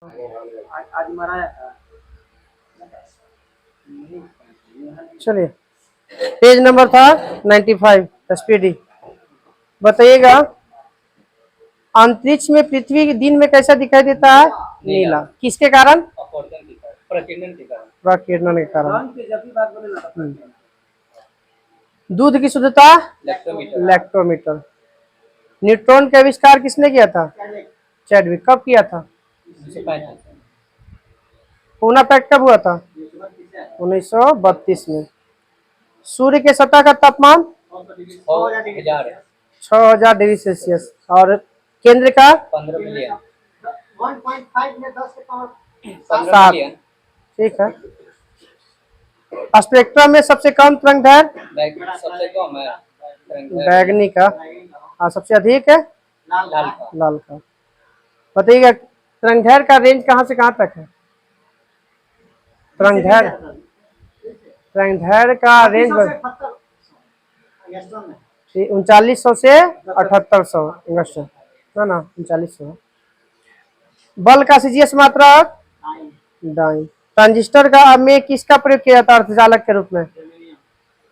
आज मराया था। चलिए, पेज नंबर था 95 एसपीडी। बताइएगा, अंतरिक्ष में पृथ्वी के दिन में कैसा दिखाई देता है? नीला। किसके कारण? प्रकीर्णन के कारण। प्रकीर्णन के कारण। जब भी बात बोले ना, दूध की शुद्धता? लैक्टोमीटर। न्यूट्रॉन का आविष्कार किसने किया था? चैडविक। कब किया था? पूना पैक्ट कब हुआ था? 1932 में। सूर्य के सतह का तापमान 6000 डिग्री सेल्सियस। और केंद्र का? 15 मिलियन। 1.5 में 10 के पावर 7। ठीक है। स्पेक्ट्रम में सबसे कम तरंगदैर्घ्य? सबसे कम है बैगनी का, और सबसे अधिक है लाल का। बताइएगा, तरंगदैर्घ्य का रेंज कहाँ से कहाँ तक है? तरंगदैर्घ्य का रेंज 3900 से 7800 एंगस्ट्रॉम है ना। 3900। बल का सीजीएस मात्रक? डाइन। ट्रांजिस्टर का में किसका प्रयोग किया जाता है अर्धचालक के रूप में?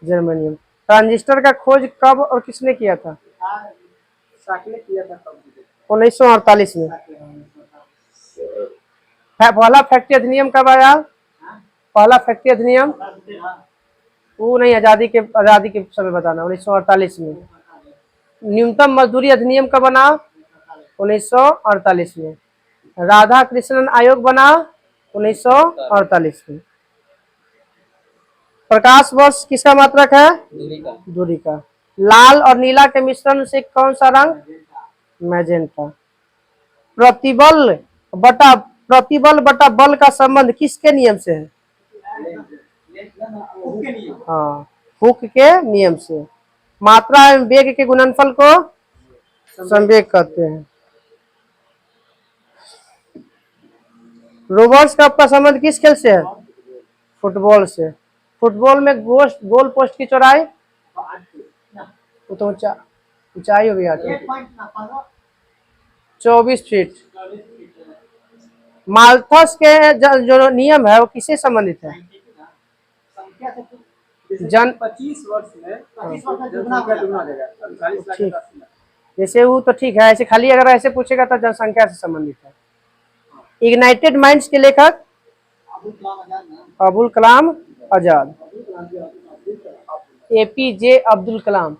जर्मेनियम। ट्रांजिस्टर का खोज कब और किसने किया था? 1948 में। पहला फैक्ट्री अधिनियम कब आया? पहला फैक्ट्री अधिनियम? वो नहीं, आजादी के समय बताना। 1948 में। न्यूनतम मजदूरी अधिनियम कब बना? 1948 में। राधा कृष्णन आयोग बना 1948 में। प्रकाश वर्ष किसका मात्रक है? दूरी का। लाल और नीला के मिश्रण से कौन सा रंग? मैजेंटा। प्रतिबल बटा बल का संबंध किसके नियम से है? हाँ, हुक के नियम से। मात्रा एवं वेग के गुणनफल को संवेग कहते हैं। रोबर्ट्स कप का संबंध किस खेल से है? फुटबॉल से। फुटबॉल में गोल पोस्ट की चौड़ाई? वो तो ऊंचाई हो गया 24 फीट। माल्थस के जो नियम है वो किससे संबंधित है? जन 25 वर्ष में 25 वर्ष में दुगना हो जाएगा। ठीक, जैसे वो तो ठीक है, ऐसे खाली अगर ऐसे पूछेगा तो जनसंख्या से संबंधित है। इग्नाइटेड माइंड्स के लेखक? अबुल कलाम आजाद। एपीजे अब्दुल कलाम।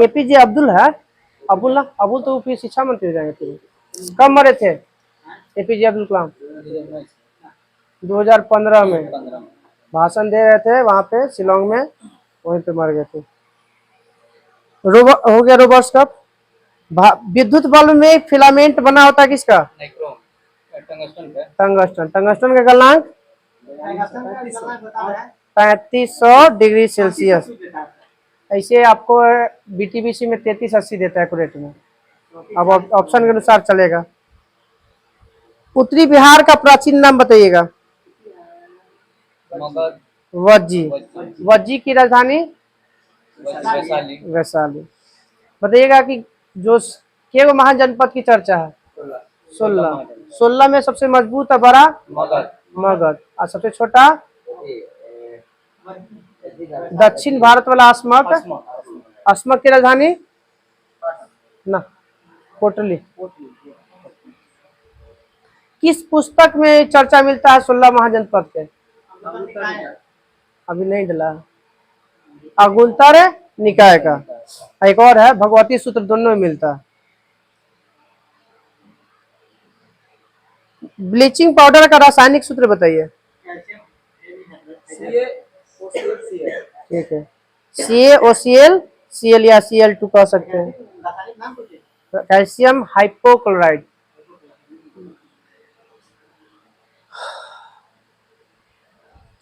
एपीजे अब्दुल है, अबुल ना, अबुल तो फिर शिक्षा मंत्री हो जाएंगे फिर। कब मरे थे एपीजे अब्दुल कलाम? 2015 में। भाषण दे रहे थे वहां पे शिलोंग में, वहीं पे मर गए थे। हो गया रोबर्ट्स कप। विद्युत बल्ब में फिलामेंट बना होता है किसका? टंगस्टन। टंगस्टन का गलनांक 3500 डिग्री सेल्सियस। ऐसे आपको बीटीबीसी में 3380 देता है एक्यूरेट में। अब ऑप्शन के अनुसार चलेगा। उत्तरी बिहार का प्राचीन नाम बताइएगा। वज्जी। वज्जी की राजधानी? वैशाली। बताइएगा कि जो के महाजनपद की चर्चा है? 16 में सबसे मजबूत है बड़ा? मगध। और सबसे छोटा? दक्षिण भारत वाला अस्मक? अस्मक की राजधानी ना कोटली। किस पुस्तक में चर्चा मिलता है 16 महाजनपद के? अभी नहीं डला। अगुंतर निकाय का। एक और है भगवती सूत्र, दोनों में मिलता है। ब्लीचिंग पाउडर का रासायनिक सूत्र बताइए। ठीक है, CaOCl, Cl या Cl2 कह सकते हैं। Calcium hypochloride.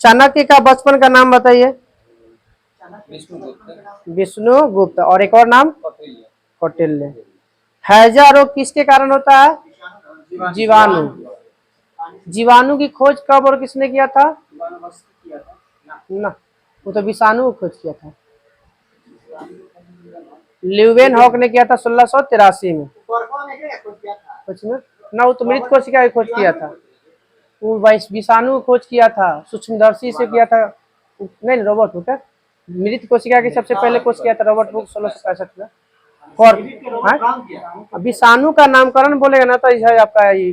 चाणक्य का बचपन का नाम बताइए। विष्णुगुप्त। और एक और नाम? कौटिल्य। हैजा रोग किसके कारण होता है? जीवाणु। जीवाणु की खोज कब और किसने किया था? ना, वो तो विषाणु को खोज किया था। ल्यूवेन हॉक ने किया था 1683 में। कुछ में ना, वो तो मृत कोशिका की खोज किया था, वो विषाणु खोज किया था, सूक्ष्मदर्शी से किया था। नहीं रॉबर्ट हुक है। मृत कोशिका की सबसे पहले खोज किया था रॉबर्ट हुक 1665 में। और विषाणु का नामकरण बोलेगा ना तो यह आपका ये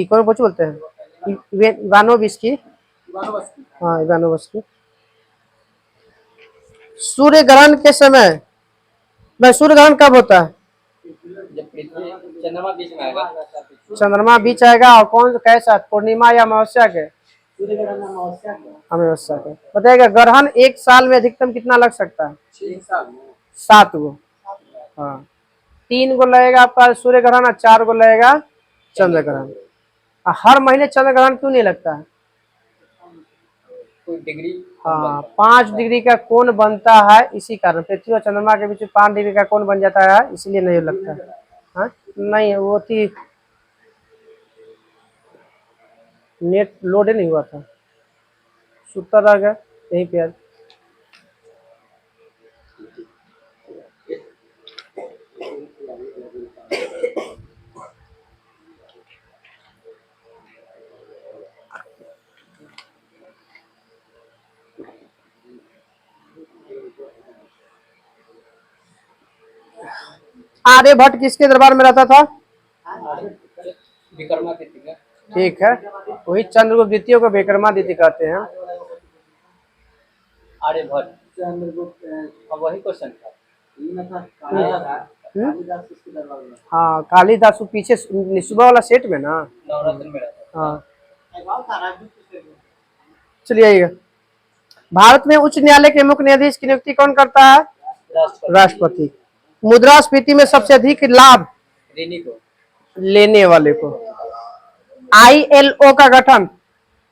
कौन कुछ बोलते हैं, इवानोविस्की। हाँ इवानोविस्की। सूर्य ग्रहण के समय, नहीं सूर्य ग्रहण कब होता है? जब पृथ्वी चंद्रमा बीच में आएगा। चंद्रमा बीच आएगा, और कौन कैसा, पूर्णिमा या अमावस्या के? सूर्य ग्रहण अमावस्या को। अमावस्या के। बताइएगा ग्रहण एक साल में अधिकतम कितना लग सकता है? 7 गो। हाँ 3 गो लगेगा आपका सूर्य ग्रहण और 4 गो लगेगा चंद्र ग्रहण। हर महीने चंद्र ग्रहण क्यों नहीं लगता है? कोई डिग्री। हाँ 5 डिग्री का कोण बनता है, इसी कारण पृथ्वी और चंद्रमा के बीच में 5 डिग्री का कोण बन जाता है, इसलिए नहीं लगता है। हाँ नहीं वो थी, नेट लोड नहीं हुआ था, सुतर रह गया यहीं पे। आर्यभट्ट किसके दरबार में रहता था? विक्रमादित्य का। ठीक है, वही चंद्रगुप्त द्वितीय को विक्रमादित्य कहते हैं। आर्यभट्ट। चंद्रगुप्त। अब वही क्वेश्चन था। हाँ कालिदास पीछे सुबह वाला सेट में ना। नवरत्न में रहता। हाँ चलिए आइएगा। भारत में उच्च न्यायालय के मुख्य न्यायाधीश की नियुक्ति कौन करता है? राष्ट्रपति। मुद्रास्फीति में सबसे अधिक लाभ ऋणी को। लेने वाले को। ILO का गठन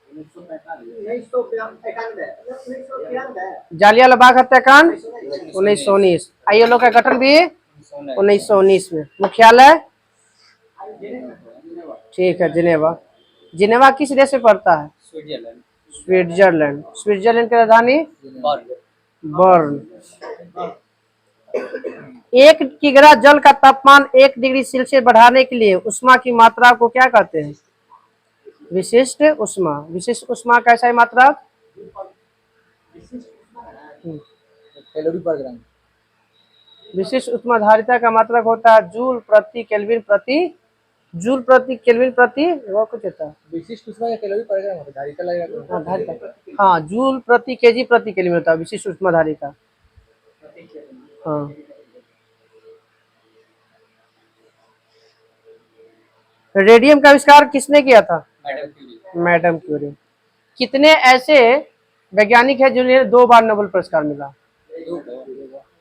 1991। जालियावाला बाग हत्याकांड 1919। ILO का गठन भी 1919 में। मुख्यालय ठीक है जिनेवा। जिनेवा किस देश में पड़ता है? स्विट्जरलैंड। स्विट्जरलैंड। स्विट्जरलैंड की राजधानी बर्न। 1 किग्रा जल का तापमान 1 डिग्री सेल्सियस बढ़ाने के लिए उष्मा की मात्रा को क्या कहते हैं? विशिष्ट उष्मा। विशिष्ट उष्मा कैसा है मात्रा? कैलोरी पर ग्राम। विशिष्ट उष्माधारिता का मात्रक होता है जूल प्रति केल्विन प्रति जूल प्रति केल्विन प्रति वो कुछ होता है। विशिष्ट उष्मा या कैलोरी पर ग्राम होता है, धारिता लगेगा। हाँ धारिता, हाँ जूल प्रति केजी प्रति केल्विन होता है विशिष्ट उष्माधारिता। हाँ रेडियम का आविष्कार किसने किया था? Madam Curie. कितने ऐसे वैज्ञानिक है जिन्हें 2 बार नोबेल पुरस्कार मिला?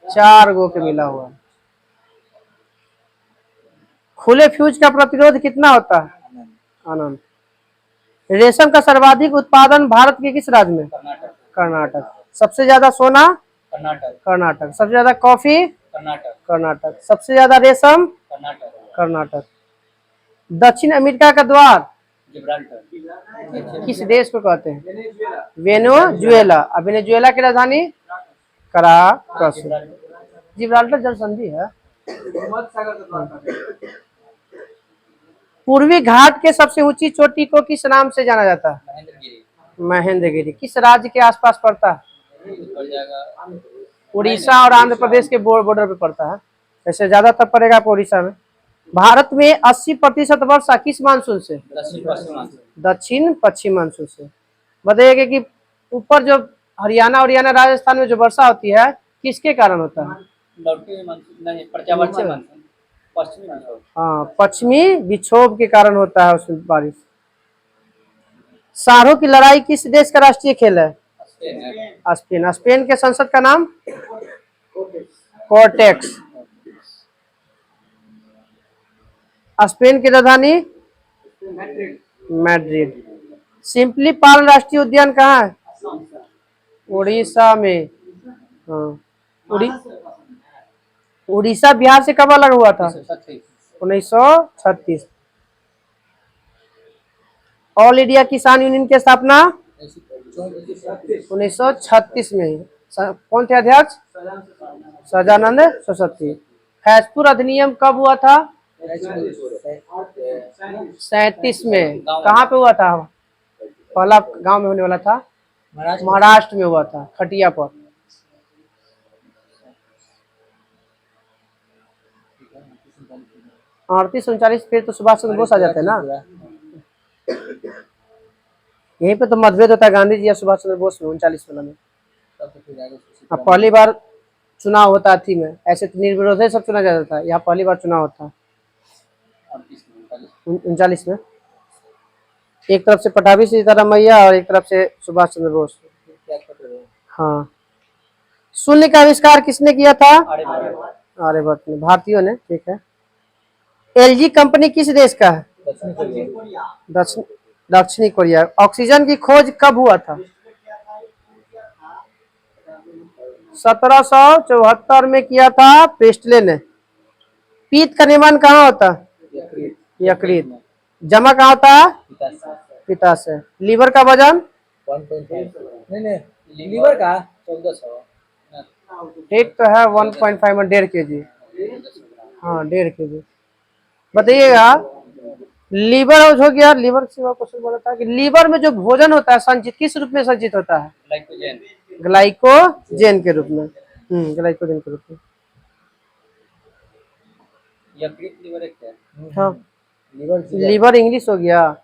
4 गो के मिला हुआ। खुले फ्यूज का प्रतिरोध कितना होता है? अनंत। रेशम का सर्वाधिक उत्पादन भारत के किस राज्य में? कर्नाटक। सबसे ज्यादा सोना? कर्नाटक। सबसे ज्यादा कॉफी? कर्नाटक। सबसे ज्यादा रेशम? कर्नाटक। दक्षिण अमेरिका का द्वार किस देश को कहते हैं? वेनेजुएला। अब वेनेजुएला की राजधानी कराकस। जिब्राल्टर जल संधि है। पूर्वी घाट के सबसे ऊंची चोटी को किस नाम से जाना जाता है? महेंद्रगिरी। किस राज्य के आसपास पड़ता है? उड़ीसा और आंध्र प्रदेश के बॉर्डर पे पड़ता है, ऐसे ज्यादातर पड़ेगा आपको उड़ीसा में। भारत में 80% वर्षा किस मानसून से? दक्षिण पश्चिम मानसून से। बताइएगा कि ऊपर जो हरियाणा राजस्थान में जो वर्षा होती है किसके कारण होता है? हाँ पश्चिमी विक्षोभ के कारण होता है उसमें बारिश। सारों की लड़ाई किस देश का राष्ट्रीय खेल है? स्पेन। स्पेन के संसद का नाम? कोर्टेक्स। स्पेन की राजधानी? मैड्रिड। सिंपली पाल राष्ट्रीय उद्यान कहाँ है? उड़ीसा में। हाँ उड़ीसा बिहार से कब अलग हुआ था? 1936। ऑल इंडिया किसान यूनियन की स्थापना 1936 में ही। कौन थे अध्यक्ष? सजानंद सरस्वती। फैजपुर अधिनियम कब हुआ था? 37 में कहाँ पे हुआ था? पहला गांव में होने वाला था, महाराष्ट्र में हुआ था, खटिया पर। 38-39 पे तो सुभाष चंद्र बोस आ जाते हैं ना। यहीं पे तो मतभेद होता है गांधी जी या सुभाष चंद्र बोस में 39 वाला में। अब पहली बार चुनाव होता थी में, ऐसे तो निर्विरोध सब चुना जाता था, यहाँ पहली बार चुनाव होता 39 में। एक तरफ से पटाभी सीताराम मैया और एक तरफ से सुभाष चंद्र बोस। हाँ। शून्य का आविष्कार किसने किया था? आर्यभट्ट ने, भारतीयों ने। ठीक है। एलजी कंपनी किस देश का है? दक्षिणी कोरिया। ऑक्सीजन की खोज कब हुआ था? 1774 में किया था प्रेस्टले ने। पीत का निर्माण कहाँ होता? यकृत। जमा कहाँ होता है? पित्ताशय। लीवर का वजन? 1.5 नहीं लीवर का 1400। ठीक तो है 1.5 में 1.5 kg। हाँ 1.5 kg। बताइएगा लीवर हो गया। लीवर से क्वेश्चन बोला था कि लीवर में जो भोजन होता है संचित किस रूप में संचित होता है? ग्लाइकोजेन के रूप में। ग्लाइकोजेन के रूप में। यकृत लीवर एक है। हाँ लीवर इंग्लिश हो गया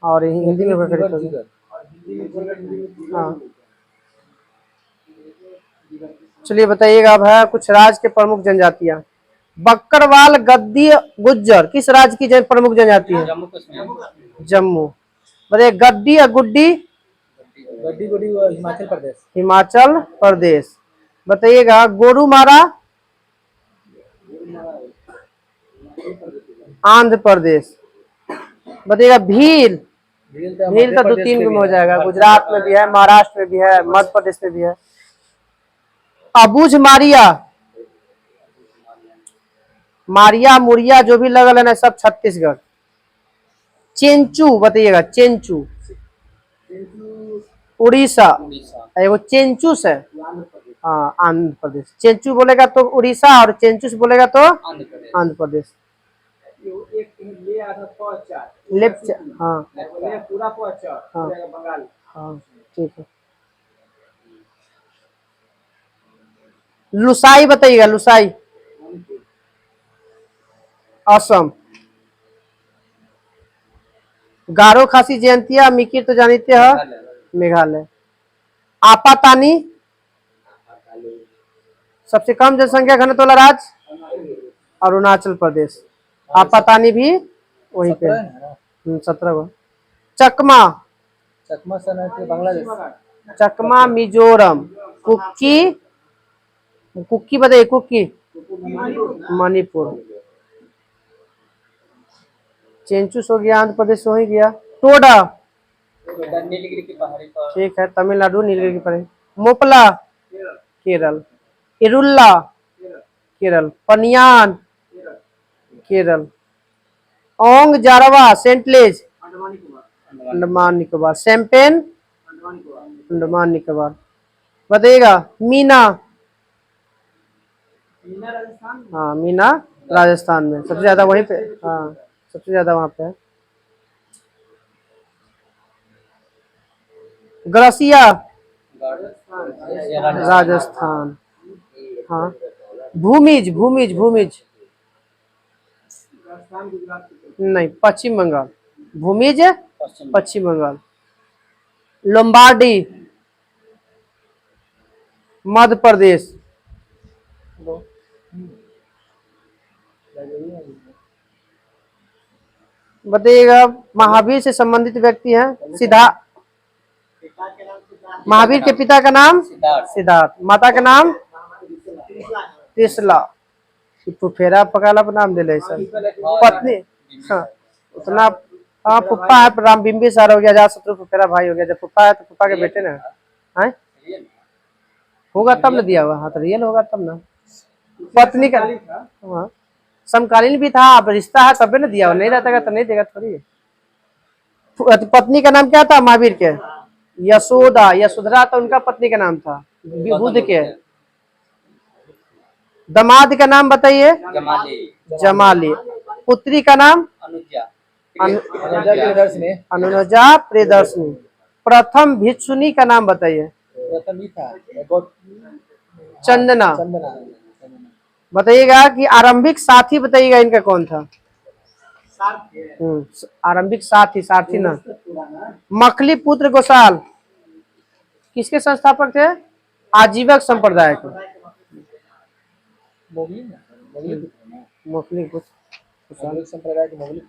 और हिंदी में प्रकटित हो गया। हाँ चलिए बताइएगा अब है कुछ राज्य के प्रमुख जनजातियां। बकरवाल, गद्दी, गुज्जर किस राज्य की प्रमुख जनजाति है? जम्मू कश्मीर। जम्मू। बताइए गद्दी या गुड्डी? गड्डी गुड्डी हिमाचल प्रदेश। हिमाचल प्रदेश। बताइएगा गोरुमारा? आंध्र प्रदेश। बताइएगा भील? भील तो 2-3 में हो जाएगा, गुजरात में भी है, महाराष्ट्र में भी है, मध्य प्रदेश में भी है। अबुझ मारिया? मारिया मुरिया जो भी लगल है ना सब छत्तीसगढ़। चेंचू बताइएगा। चेंचू उड़ीसा। वो चेंचूस है हाँ आंध्र प्रदेश। चेंचू बोलेगा तो उड़ीसा और चेंचूस बोलेगा तो आंध्र प्रदेश। लेफ्ट हाँ हाँ ठीक है। लुसाई बताइएगा। लुसाई असम। गारो खासी जयंतिया मिकिर तो जानते हो मेघालय। आपातानी सबसे कम जनसंख्या घनत्व वाला राज्य अरुणाचल प्रदेश। आपातानी भी वहीं पे 17 गो। चकमा? चकमा सनत बांग्लादेश। चकमा मिजोरम। कुकी? कुकी बताइए। कुकी मणिपुर। चेंचूस हो गया आंध्र प्रदेश हो ही गया। टोडा नीलगिरी की पहाड़ी पर। ठीक है तमिलनाडु नीलगिरी की पहाड़ी। मोपला केरल। इरुल्ला केरल। पनियान केरल। ओंग जारवा सेंटलेज अंडमान निकोबार। शैम्पेन अंडमान निकोबार। बताइएगा मीना? हाँ मीना राजस्थान में सबसे ज्यादा वहीं पे। हाँ सबसे ज्यादा वहां पे है। ग्रसिया राजस्थान। हाँ भूमिज? भूमिज भूमिज नहीं पश्चिम बंगाल। भूमिज पश्चिम बंगाल। लोम्बार्डी मध्य प्रदेश। बताइएगा महावीर से संबंधित व्यक्ति हैं। महावीर के पिता का नाम सिद्धार्थ। माता का नाम त्रिशला। फुफेरा पकाला पर नाम दिले सब। पत्नी हाँ उतना हाँ पुप्पा है राम बिंबिसार हो गया। जहाँ शत्रु फुफेरा भाई हो गया। जब पुप्पा है तो पुप्पा के बेटे ना है होगा तब न दिया हुआ। हाँ तो रियल होगा तब ना। पत्नी का हाँ समकालीन भी था। अब रिश्ता है तब न दिया हुआ। नहीं रहता तो नहीं देगा थोड़ी। पत्नी का नाम क्या था महावीर के? यशोदा। यशोधरा तो उनका पत्नी का नाम था बुद्ध के। दामाद का नाम बताइए। जमाली। जमाली। पुत्री का नाम अनुजा अनु- अनुजा के दर्श में अनुजा प्रियदर्शनी। प्रथम भिक्षुनी का नाम बताइए। प्रथम ही था बहुत चंदना। चंदना बताइएगा कि आरंभिक साथी बताइएगा इनका कौन था। आरंभिक सारथी ना। मखली पुत्र गोसाल किसके संस्थापक थे? आजीवक संप्रदाय के। मोगली ना मोगली मखली पुत्र गोसाल। मोगली संप्रदाय के मोगली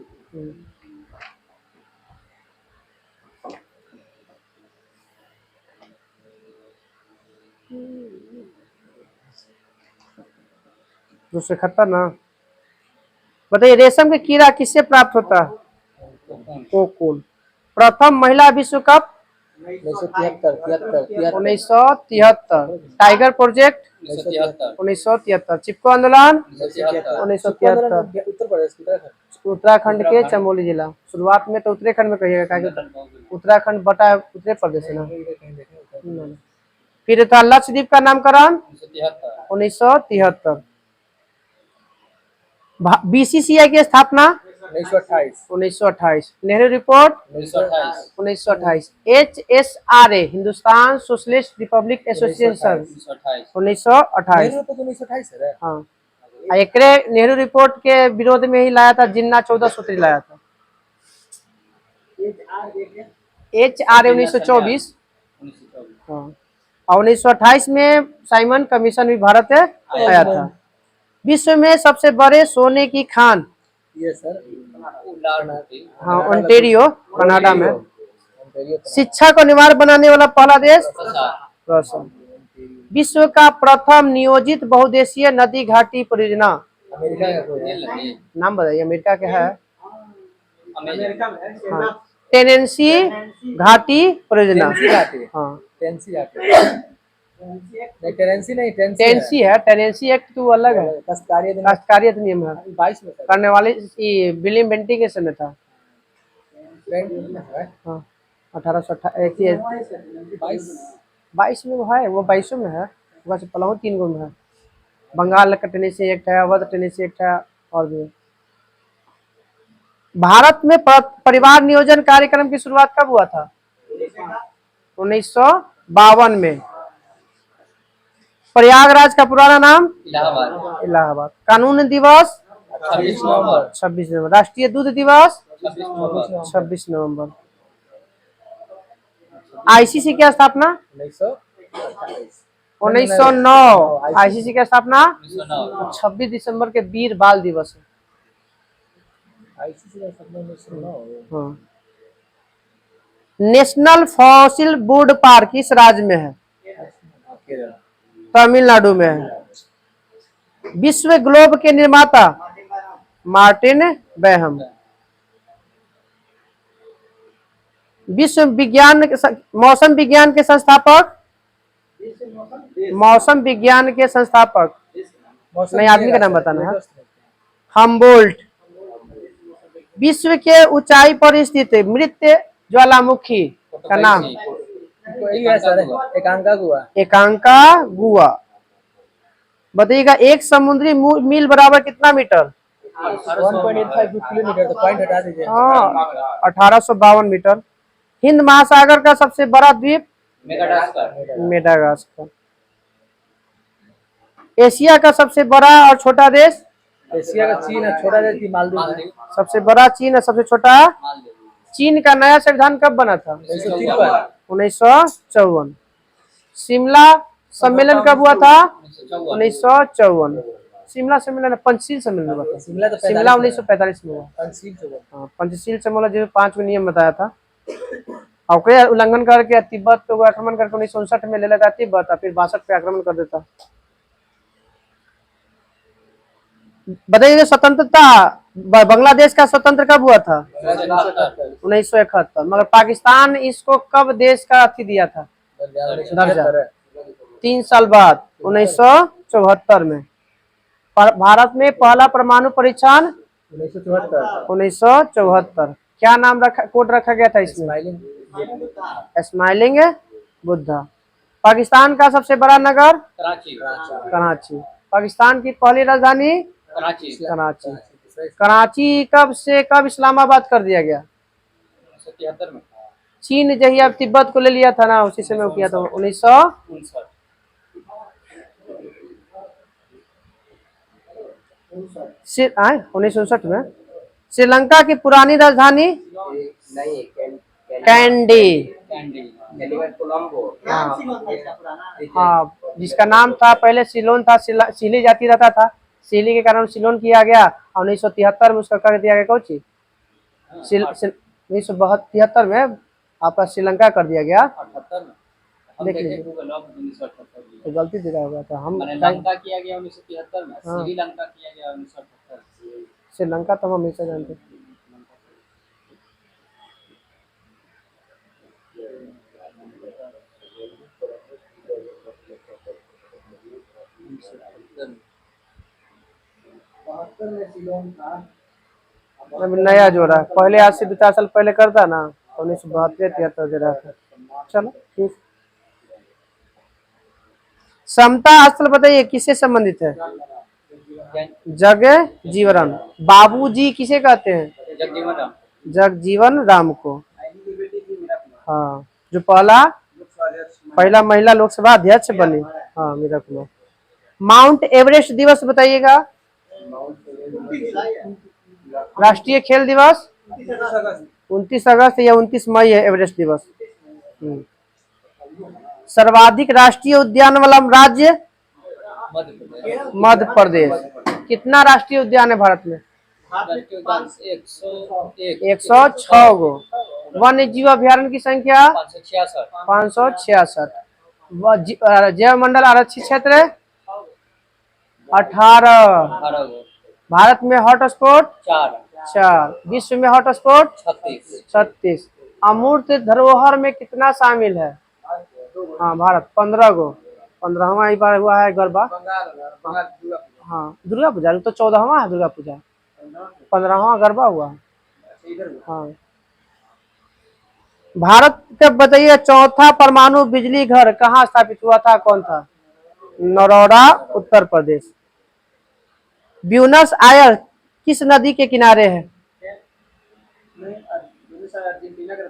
दूसरे खत्ता ना। बताइए रेशम के कीड़ा किससे प्राप्त होता है? कोकून। प्रथम महिला विश्व कप 1973। Tiger project 1973। चिपको आंदोलन 1973। उत्तर प्रदेश उत्तराखंड के चमोली जिला। शुरुआत में तो उत्तराखंड में कहिएगा, उत्तराखंड बटा उत्तर प्रदेश है ना। फिर था लक्षद्वीप का नामकरण 1973। बीसीसीआई की स्थापना 1928। Nehru report 1928। HSRA Hindustan socialist Republic association 1928। हाँ, एकरे नेहरू रिपोर्ट के विरोध में ही लाया था जिन्ना 14 सूत्री लाया था। HRA 1924। हाँ, और 1928 में साइमन कमीशन भी भारत आया था। विश्व में सबसे बड़े सोने की खान ये सर हाँ ओंटेरियो कनाडा में। शिक्षा को अनिवार्य बनाने वाला पहला देश रूस। विश्व का प्रथम नियोजित बहुदेशीय नदी घाटी परियोजना अमेरिका का कोई है नाम बताइए। अमेरिका के है अमेरिका में है हाँ। टेनेंसी घाटी परियोजना। हाँ टेंसी घाटी नहीं टेनेंसी नहीं टेनेंसी है। टेनेंसी एक्ट तो अलग है, काश्तकारी अधिनियम है। 22 में करने वाले विलियम बेंटिंग के समय था। हाँ 1822 में वो है, वो 22 में है। वैसे पलाऊ 3 गो में है। बंगाल का टेनेंसी एक्ट है, अवध टेनेंसी एक्ट है और भी। भारत में परिवार नियोजन कार्यक्रम की शुरुआत कब हुआ था? 1952 में। प्रयागराज का पुराना नाम इलाहाबाद। कानून दिवस 26 नवंबर। राष्ट्रीय दूध दिवस 26 नवंबर। आईसीसी की स्थापना 1909। आईसीसी की स्थापना 26 दिसंबर के वीर बाल दिवस है। हाँ। नेशनल फॉसिल वुड पार्क किस राज्य में है? तमिलनाडु में है। विश्व ग्लोब के निर्माता मार्टिन बेहम। विश्व विज्ञान मौसम विज्ञान के संस्थापक नहीं, आदमी का नाम बताना है। हम्बोल्ट। विश्व के ऊंचाई पर स्थित मृत ज्वालामुखी का नाम एकांका गुआ। बताइएगा एक समुद्री मील बराबर कितना मीटर? 1.85 किलोमीटर तो पॉइंट हटा दीजिए। हाँ 1852 मीटर। हिंद महासागर का सबसे बड़ा द्वीप मेडागास्कर। एशिया का सबसे बड़ा और छोटा देश? एशिया का चीन है, छोटा देश की मालदीव है। सबसे बड़ा चीन है, सबसे छोटा चीन। का नया संविधान कब बना था? 1954। शिमला सम्मेलन कब हुआ था? 1954। शिमला सम्मेलन पंचशील सम्मेलन हुआ था। शिमला 1945 में हुआ। हाँ पंचशील सम्मेलन जो 5 को नियम बताया था। और उल्लंघन करके तिब्बत को आक्रमण करके 1959 में ले लेता तिब्बत, फिर 62 पे आक्रमण कर देता। बताइए स्वतंत्रता बांग्लादेश का स्वतंत्र कब हुआ था? 1971। मगर पाकिस्तान इसको कब देश का अथी दिया था दर्जा? 3 साल बाद 1974 में। भारत में पहला परमाणु परीक्षण 1974। क्या नाम कोड रखा गया था इसमें? स्माइलिंग बुद्धा। पाकिस्तान का सबसे बड़ा नगर कराची। पाकिस्तान की पहली राजधानी कराची। कराची कब से कब इस्लामाबाद कर दिया गया? 1973 में। चीन जही अब तिब्बत को ले लिया था ना, उसी समय वो किया था 1959 में। श्रीलंका की पुरानी राजधानी नहीं, कैंडी। कोलंबो। नाम सिलोन था इसका पुराना। हाँ, जिसका नाम था पहले सिलोन था, सिली जाति रहता था, सिली के कारण सिलोन किया गया। 1973 में उसका कर दिया गया कौन चीज 1973 में आपका श्रीलंका कर दिया गया। 78 में हम देख देखे लीजिए। गूगल ऑफ 1978 में। तो गलती दे रहा होगा तो हम लंका किया गया 1973 में, हाँ। श्रीलंका किया गया 1978। श्रीलंका तो हम हमेशा जानते हैं। अब नया जोड़ा है, पहले आज से 2-4 साल पहले करता ना 1972-73 दे रहा था। चलो ठीक। समता स्थल बताइए किससे संबंधित है? जग जीवन। बाबूजी किसे कहते हैं? जगजीवन राम। जगजीवन राम को। हाँ, जो पहला महिला लोकसभा अध्यक्ष बनी। हाँ, मीरा कुमार। माउंट एवरेस्ट दिवस बताइएगा। 29 जुलाई है। राष्ट्रीय खेल दिवस 29 अगस्त या 29 मई है एवरेस्ट दिवस। सर्वाधिक राष्ट्रीय उद्यान वाला राज्य मध्य प्रदेश। कितना राष्ट्रीय उद्यान है भारत में? 106 गो। वन्य जीव अभ्यारण्य की संख्या 566। जैव मंडल आरक्षित क्षेत्र 18। भारत में हॉट स्पॉट 4। विश्व में हॉट स्पॉट 36। अमूर्त धरोहर में कितना शामिल है? हाँ, भारत 15 गो। 15वां बार हुआ है गरबा। हाँ, दुर्गा पूजा तो 14वां है दुर्गा पूजा। 15वां गरबा हुआ। हाँ, भारत का बताइए चौथा परमाणु बिजली घर कहाँ स्थापित हुआ था, कौन था? नरोड़ा, उत्तर प्रदेश। ब्यूनस आयर्स किस नदी के किनारे है?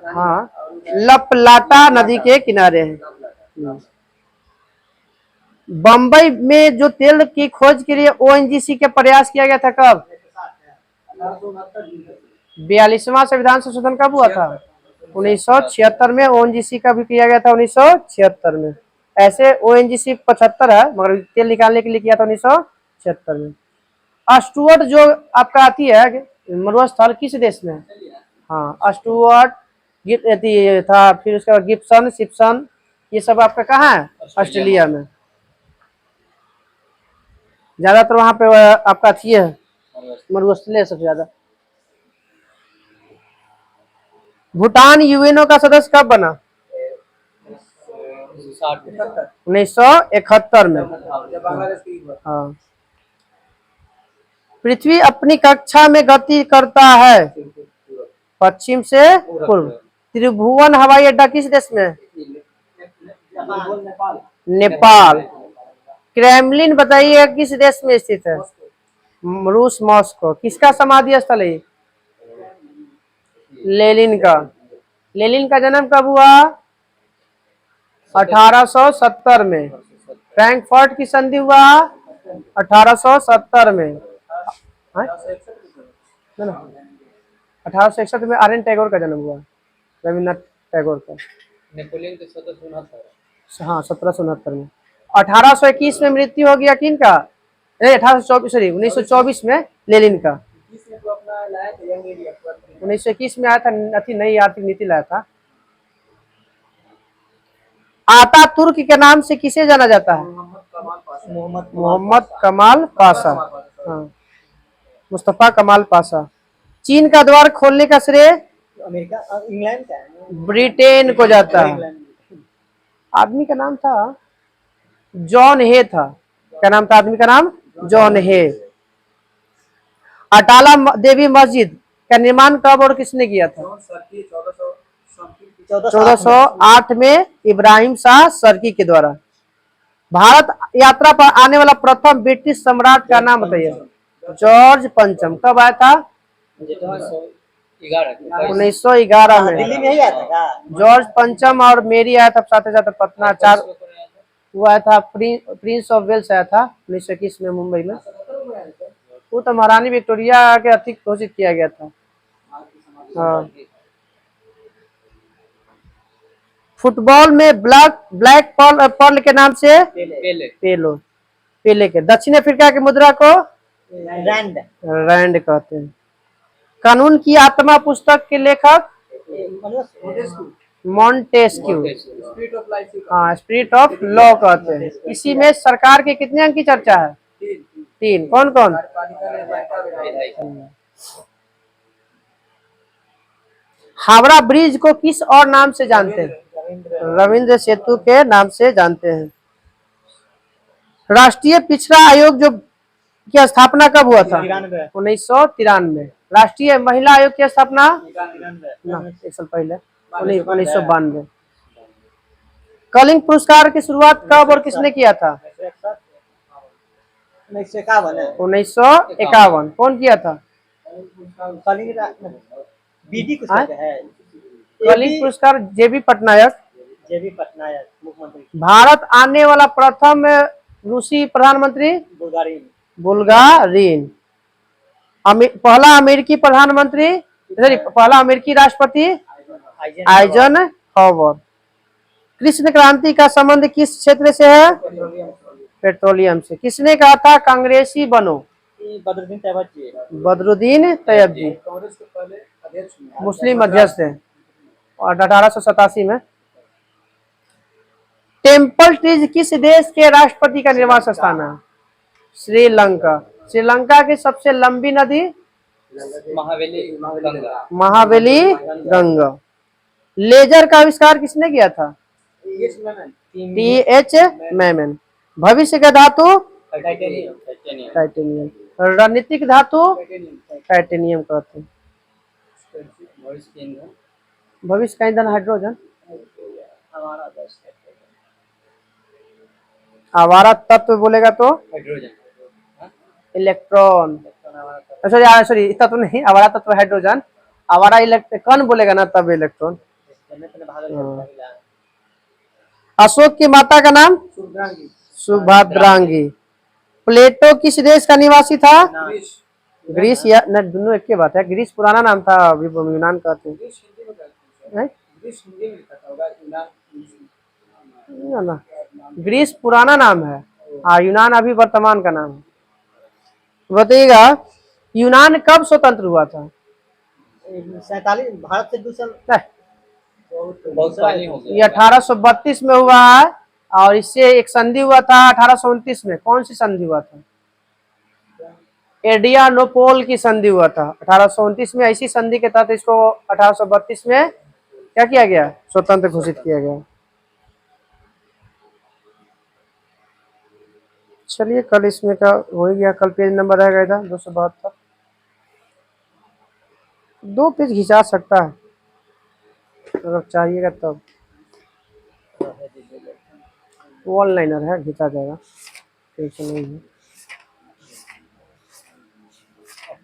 हाँ, लपलाटा नदी के किनारे है। बम्बई में जो तेल की खोज के लिए ओएनजीसी के प्रयास किया गया था कब? 42वां संविधान संशोधन कब हुआ था? 1976 में। ओएनजीसी का भी किया गया था 1976 में। ऐसे ओएनजीसी 75 है, मगर तेल निकालने के लिए किया था 1976 में। स्टुअर्ट जो आपका आती है मरुस्थल किस देश में? हाँ, स्टुअर्ट था, फिर उसके बाद गिब्सन, सिप्सन, ये सब आपका कहाँ है? ऑस्ट्रेलिया में। ज्यादातर वहां पे आपका थी है मरुस्थल सबसे ज्यादा। भूटान यूएनओ का सदस्य कब बना? 1971 में। हाँ। पृथ्वी अपनी कक्षा में गति करता है पश्चिम से पूर्व। त्रिभुवन हवाई अड्डा किस देश में? नेपाल। क्रेमलिन बताइए किस देश में स्थित है? रूस, मॉस्को। किसका समाधि स्थल है? लेनिन का। लेनिन का जन्म कब हुआ? 1870 में। फ्रैंकफर्ट की संधि हुआ 1870 में। 1861 में आर एन टैगोर का जन्म हुआ, रविन्द्रनाथ टैगोर का। नेपोलियन के 1769। हाँ, 1769 में। 1821 में मृत्यु हो गया किन का? 1824 सॉरी 1924 में लेनिन का। 1921 में आया था, नई आर्थिक नीति लाया था। आता तुर्क के नाम से किसे जाना जाता है? मोहम्मद कमाल पाशा। हाँ, मुस्तफा कमाल पाशा। चीन का द्वार खोलने का श्रेय अमेरिका, इंग्लैंड का है। ब्रिटेन को जाता है। आदमी का नाम था जॉन हे था। क्या नाम था आदमी का नाम? जॉन हे। अटाला देवी मस्जिद का निर्माण कब और किसने किया था? 1408 में इब्राहिम शाह सर्की के द्वारा। भारत यात्रा पर आने वाला प्रथम ब्रिटिश सम्राट का नाम बताइए। जॉर्ज पंचम कब आया था? 1911 1911 में। दिल्ली में ही आया था क्या? जॉर्ज पंचम और मेरी आया था साथ साथ पटना। चार वो आया था। प्रिंस ऑफ वेल्स आया था 1921 में मुंबई में। वो तो महारानी विक्टोरिया के अति घोषित किया गया था। हाँ। फुटबॉल में ब्लैक पर्ल के नाम से पेले के। दक्षिण अफ्रीका की मुद्रा को रैंड कहते हैं। कानून की आत्मा पुस्तक के लेखक मॉन्टेस्क्यू। हाँ, स्पिरिट ऑफ लॉ कहते हैं। इसी में सरकार के कितने अंक की चर्चा है? 3। कौन कौन? हावड़ा ब्रिज को किस और नाम से जानते हैं? रविंद्र सेतु के नाम से जानते हैं। राष्ट्रीय पिछड़ा आयोग जो की स्थापना कब हुआ था? 1993। राष्ट्रीय महिला आयोग की स्थापना एक साल पहले 1992। कलिंग पुरस्कार की शुरुआत कब और किसने किया था? 1951। कौन किया था? कलिंग पुरस्कार JB पटनायक मुख्यमंत्री। भारत आने वाला प्रथम रूसी प्रधानमंत्री बुल्गारिन। पहला अमेरिकी प्रधानमंत्री पहला अमेरिकी राष्ट्रपति आइजन हॉवर। कृष्ण क्रांति का संबंध किस क्षेत्र से है? पेट्रोलियम से। किसने कहा था कांग्रेसी बनो? बदरुद्दीन तैयबजी कांग्रेस के पहले अध्यक्ष मुस्लिम अध्यक्ष थे और 1887 में। टेम्पल ट्रीज किस देश के राष्ट्रपति का निवास स्थान है? श्रीलंका। श्रीलंका की सबसे लंबी नदी महावेली गंगा। लेजर का आविष्कार किसने किया था? TH मैमन। भविष्य का धातु टाइटेनियम। रणनीतिक धातु टाइटेनियम कहते हैं। भविष्य का ईंधन हाइड्रोजन। आवारा तत्व बोलेगा तो इलेक्ट्रॉन। सॉरी तत्व नहीं, आवारा तत्व हाइड्रोजन। आवारा इलेक्ट्रॉन बोलेगा ना तब इलेक्ट्रॉन। अशोक की माता का नाम सुभद्रांगी। प्लेटो किस देश का निवासी था? ग्रीस या न, दोनों एक ही बात है। ग्रीस पुराना नाम था, अभी यूनान कहते हैं ना। ग्रीस पुराना नाम है और यूनान अभी वर्तमान का नाम है। बताइएगा यूनान कब स्वतंत्र हुआ था? 47। भारत से 2 साल ये 1832 में हुआ है और इससे एक संधि हुआ था 1829 में। कौन सी संधि हुआ था? एडियानोपोल की संधि हुआ था 1829 में। ऐसी संधि के तहत इसको 1832 में क्या किया गया? स्वतंत्र घोषित किया गया। चलिए कल इसमें का हो ही गया। कल पेज नंबर रहेगा इधर 272। 2 पेज खिंचा सकता है अगर चाहिएगा तब। वन लाइनर है, खिंचा जाएगा, टेंशन नहीं है।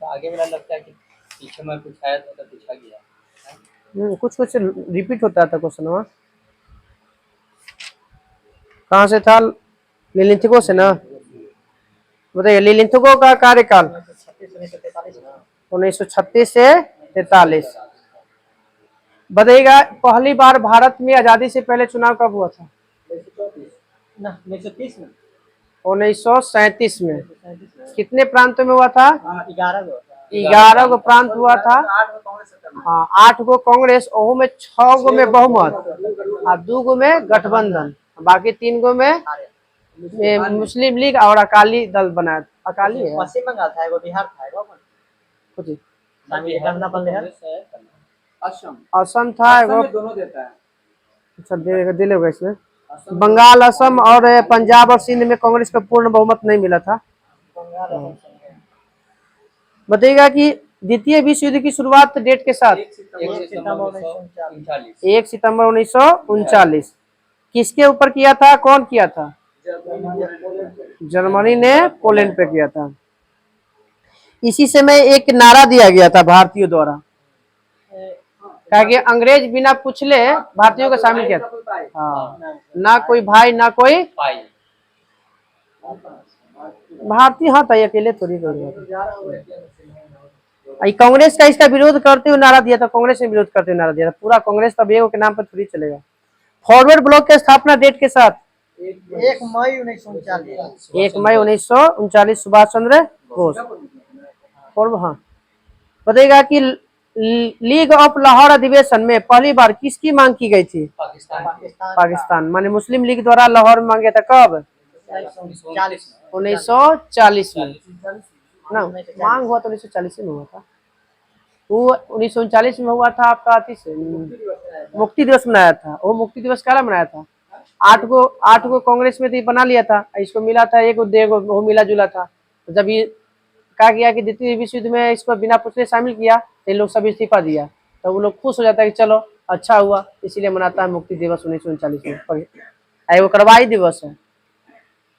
आगे वाला लगता है कि पीछे में कुछ आया था तो पूछा गया। कुछ रिपीट होता था क्वेश्चन। कहाँ से था? लिलिंथिको से ना। बताइए लिलिंथिको का कार्यकाल 1936 से 43। बताइएगा पहली बार भारत में आजादी से पहले चुनाव कब हुआ था? 1937 में। कितने प्रांतों में हुआ था? 11 गो प्रांत हुआ था। हाँ, 8 गो कांग्रेस, ओहू में 6 गो में बहुमत और 2 गो में गठबंधन, बाकी 3 गो में मुस्लिम लीग और अकाली दल बनाया। अकाली है। पश्चिम बंगाल था, एगो बिहार था, एगो असम था, एगो दोनों देता है। अच्छा दिले होगा इसमें। बंगाल, असम और पंजाब और सिंध में कांग्रेस को पूर्ण बहुमत नहीं मिला था। बताइएगा कि द्वितीय विश्व युद्ध की शुरुआत डेट के साथ 1 सितंबर 1939। किसके ऊपर किया था? कौन किया था? जर्मनी ने पोलैंड पे किया था। इसी समय एक नारा दिया गया था भारतीयों द्वारा, क्या कि अंग्रेज बिना पूछले भारतीयों को शामिल किया था। हाँ, ना कोई भाई ना कोई पाई भारतीय। हाँ, तो ये अकेले थोड़ी कांग्रेस का इसका विरोध करते हुए नारा दिया था, कांग्रेस ने विरोध करते हुए नारा दिया था। पूरा कांग्रेस तब एगो के नाम पर थोड़ी चलेगा। फॉरवर्ड ब्लॉक की स्थापना डेट के साथ 1 मई 1939। 1 मई 1939 सुभाष चंद्र बोस। और हाँ, बताइएगा कि लीग ऑफ लाहौर अधिवेशन में पहली बार किसकी मांग की गई थी? पाकिस्तान माने मुस्लिम लीग द्वारा लाहौर में मांगे था। कब? 1940 में ना, मांग हुआ तो 1940 में हुआ था। वो 1939 में हुआ था आपका अति से मुक्ति दिवस मनाया था। वो मुक्ति दिवस क्या मनाया था? 8 गो कांग्रेस में तो बना लिया था, इसको मिला था एक गो, वो मिला जुला था। जब ये क्या किया कि द्वितीय विश्व युद्ध में इसको बिना पूछे शामिल किया, तो लोग सब इस्तीफा दिया, तो वो लोग खुश हो जाता है कि चलो अच्छा हुआ, इसीलिए मनाता है मुक्ति दिवस 1939 में। वो करवाही दिवस है,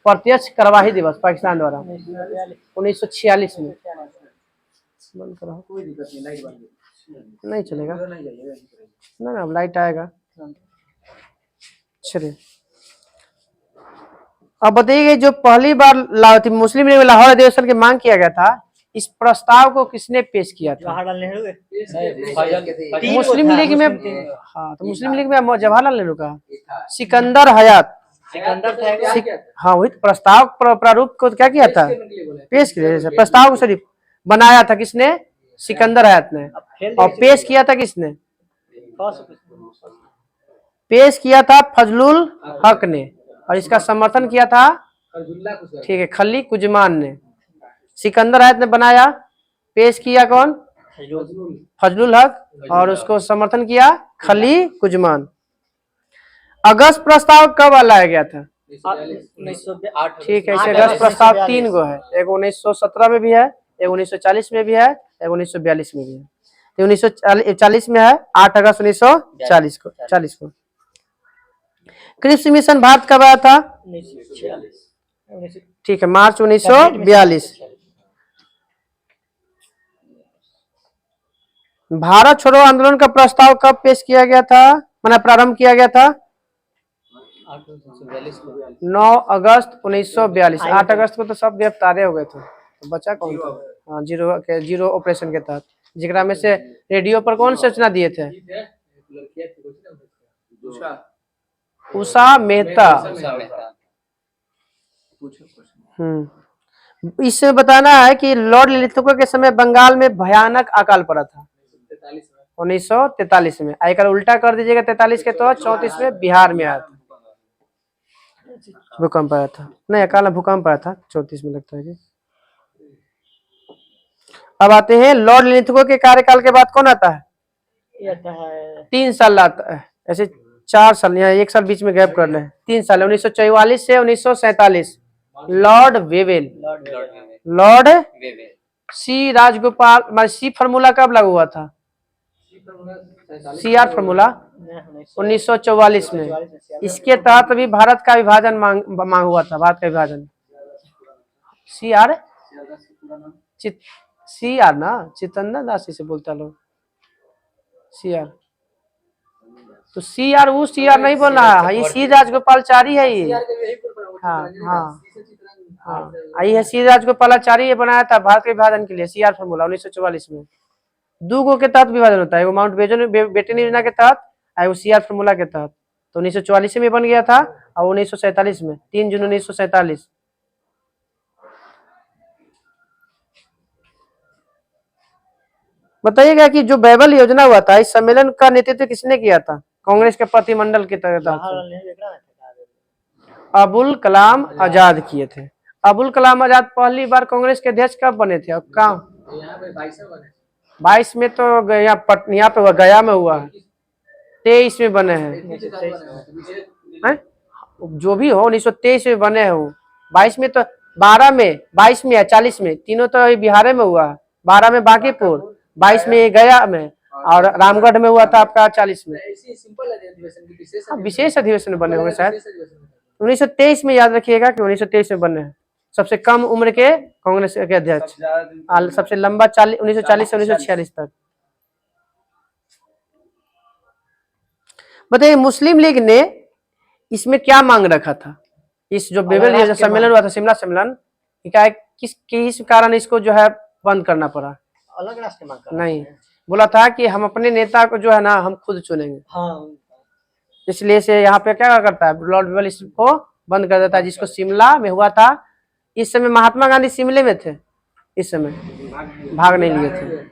प्रत्यक्ष करवाही दिवस पाकिस्तान द्वारा 1946 में। बंद करो, नहीं चलेगा ना, अब लाइट आएगा। चलिए, अब बताइए जो पहली बार मुस्लिम लीग में लाहौर अधिवेशन की मांग किया गया था, इस प्रस्ताव को किसने पेश किया था? जवाहरलाल नेहरू। मुस्लिम लीग में, हाँ, तो मुस्लिम लीग में जवाहरलाल नेहरू का, सिकंदर हयात। हाँ, वही प्रस्ताव प्रारूप को क्या किया था? पेश किया। प्रस्ताव को सिर्फ बनाया था किसने? सिकंदर हयात ने। और पेश किया था किसने? पेश किया था फजलुल हक ने। और इसका समर्थन किया था, ठीक है, खली कुजमान ने। सिकंदर हयात ने बनाया, पेश किया कौन? फजलुल हक, और उसको समर्थन किया खली कुजमान। अगस्त प्रस्ताव कब लाया गया था? ठीक है, इसे अगस्त प्रस्ताव 3 गो है, एक 1917 में भी है, एक 1940 में भी है, एक 1942 में भी है। 1940 में है, 8 अगस्त 1940 को। क्रिप्स मिशन भारत कब आया था? ठीक है, मार्च 1942। भारत छोड़ो आंदोलन का प्रस्ताव कब पेश किया गया था, माना प्रारंभ किया गया था? 9 अगस्त 1942। 8 अगस्त को तो सब गिरफ्तार हो गए थे, तो बचा कौन था? हाँ, जीरो ऑपरेशन के तहत, जिकरा में से रेडियो पर कौन सूचना दिए थे? उषा मेहता। इससे बताना है कि लॉर्ड लिथुको के समय बंगाल में भयानक अकाल पड़ा था 1943 में। आजकल उल्टा कर दीजिएगा, 43 के तो 34 में बिहार में आया था भूकंप आया था। नहीं, अकाल भूकंप आया था 34 में लगता है कि। अब आते हैं लॉर्ड लिथुको के कार्यकाल के बाद कौन आता है? 3 साल आता है, ऐसे 4 साल, यहाँ 1 साल बीच में गैप कर ले। 3 साल, 1944 से 1947। Lord Wavell. लॉर्ड सी राजगोपाल। सी फार्मूला कब लागू हुआ था? CR फार्मूला 1944 में। इसके तहत भी भारत का विभाजन मांग हुआ था, भारत का विभाजन। CR ना, चितंदर दासी से बोलता लोग CR, तो CR वो CR नहीं बोल रहा है, ये सी राजगोपालचारी है ये। हाँ हाँ हाँ, ये सी राजगोपालाचारी बनाया था भारत के विभाजन के लिए, CR फार्मूला 1944 में। 2 गो के तहत विभाजन होता है, वो माउंट बेटन योजना के तहत, वो CR फार्मूला के तहत। तो 1944 में बन गया था, और 1947 में 3 जून 1947। बताइएगा कि जो बैबल योजना हुआ था, इस सम्मेलन का नेतृत्व किसने किया था? कांग्रेस के प्रतिमंडल के तहत अबुल कलाम आजाद किए थे। अबुल कलाम आजाद पहली बार कांग्रेस के अध्यक्ष कब बने थे? और कहाँ? 22 में तो यहाँ पे गया में हुआ है, 23 में बने हैं, जो भी हो 1923 में बने हैं वो। 22 में तो 12 में, 22 में या 40 में, तीनों तो बिहार में हुआ है। 12 में बांकीपुर, 22 में गया में, और रामगढ़ में हुआ था आपका 40 में। विशेष अधिवेशन बने होंगे शायद 1923 में, याद रखिएगा कि 1923 में बने हैं सबसे कम उम्र के कांग्रेस के अध्यक्ष, सबसे लंबा 1940 से 1946 तक। बताइए मुस्लिम लीग ने इसमें क्या मांग रखा था, इस जो बेबल सम्मेलन हुआ था, शिमला सम्मेलन, क्या किस कारण इसको जो है बंद करना पड़ा? अलग राष्ट्र की मांग कर नहीं, बोला था कि हम अपने नेता को जो है ना हम खुद चुनेंगे। हाँ, इसलिए से यहाँ पे क्या करता है, लॉर्ड बेबल इसको बंद कर देता है, जिसको शिमला में हुआ था। इस समय महात्मा गांधी शिमले में थे, इस समय भाग नहीं लिए थे।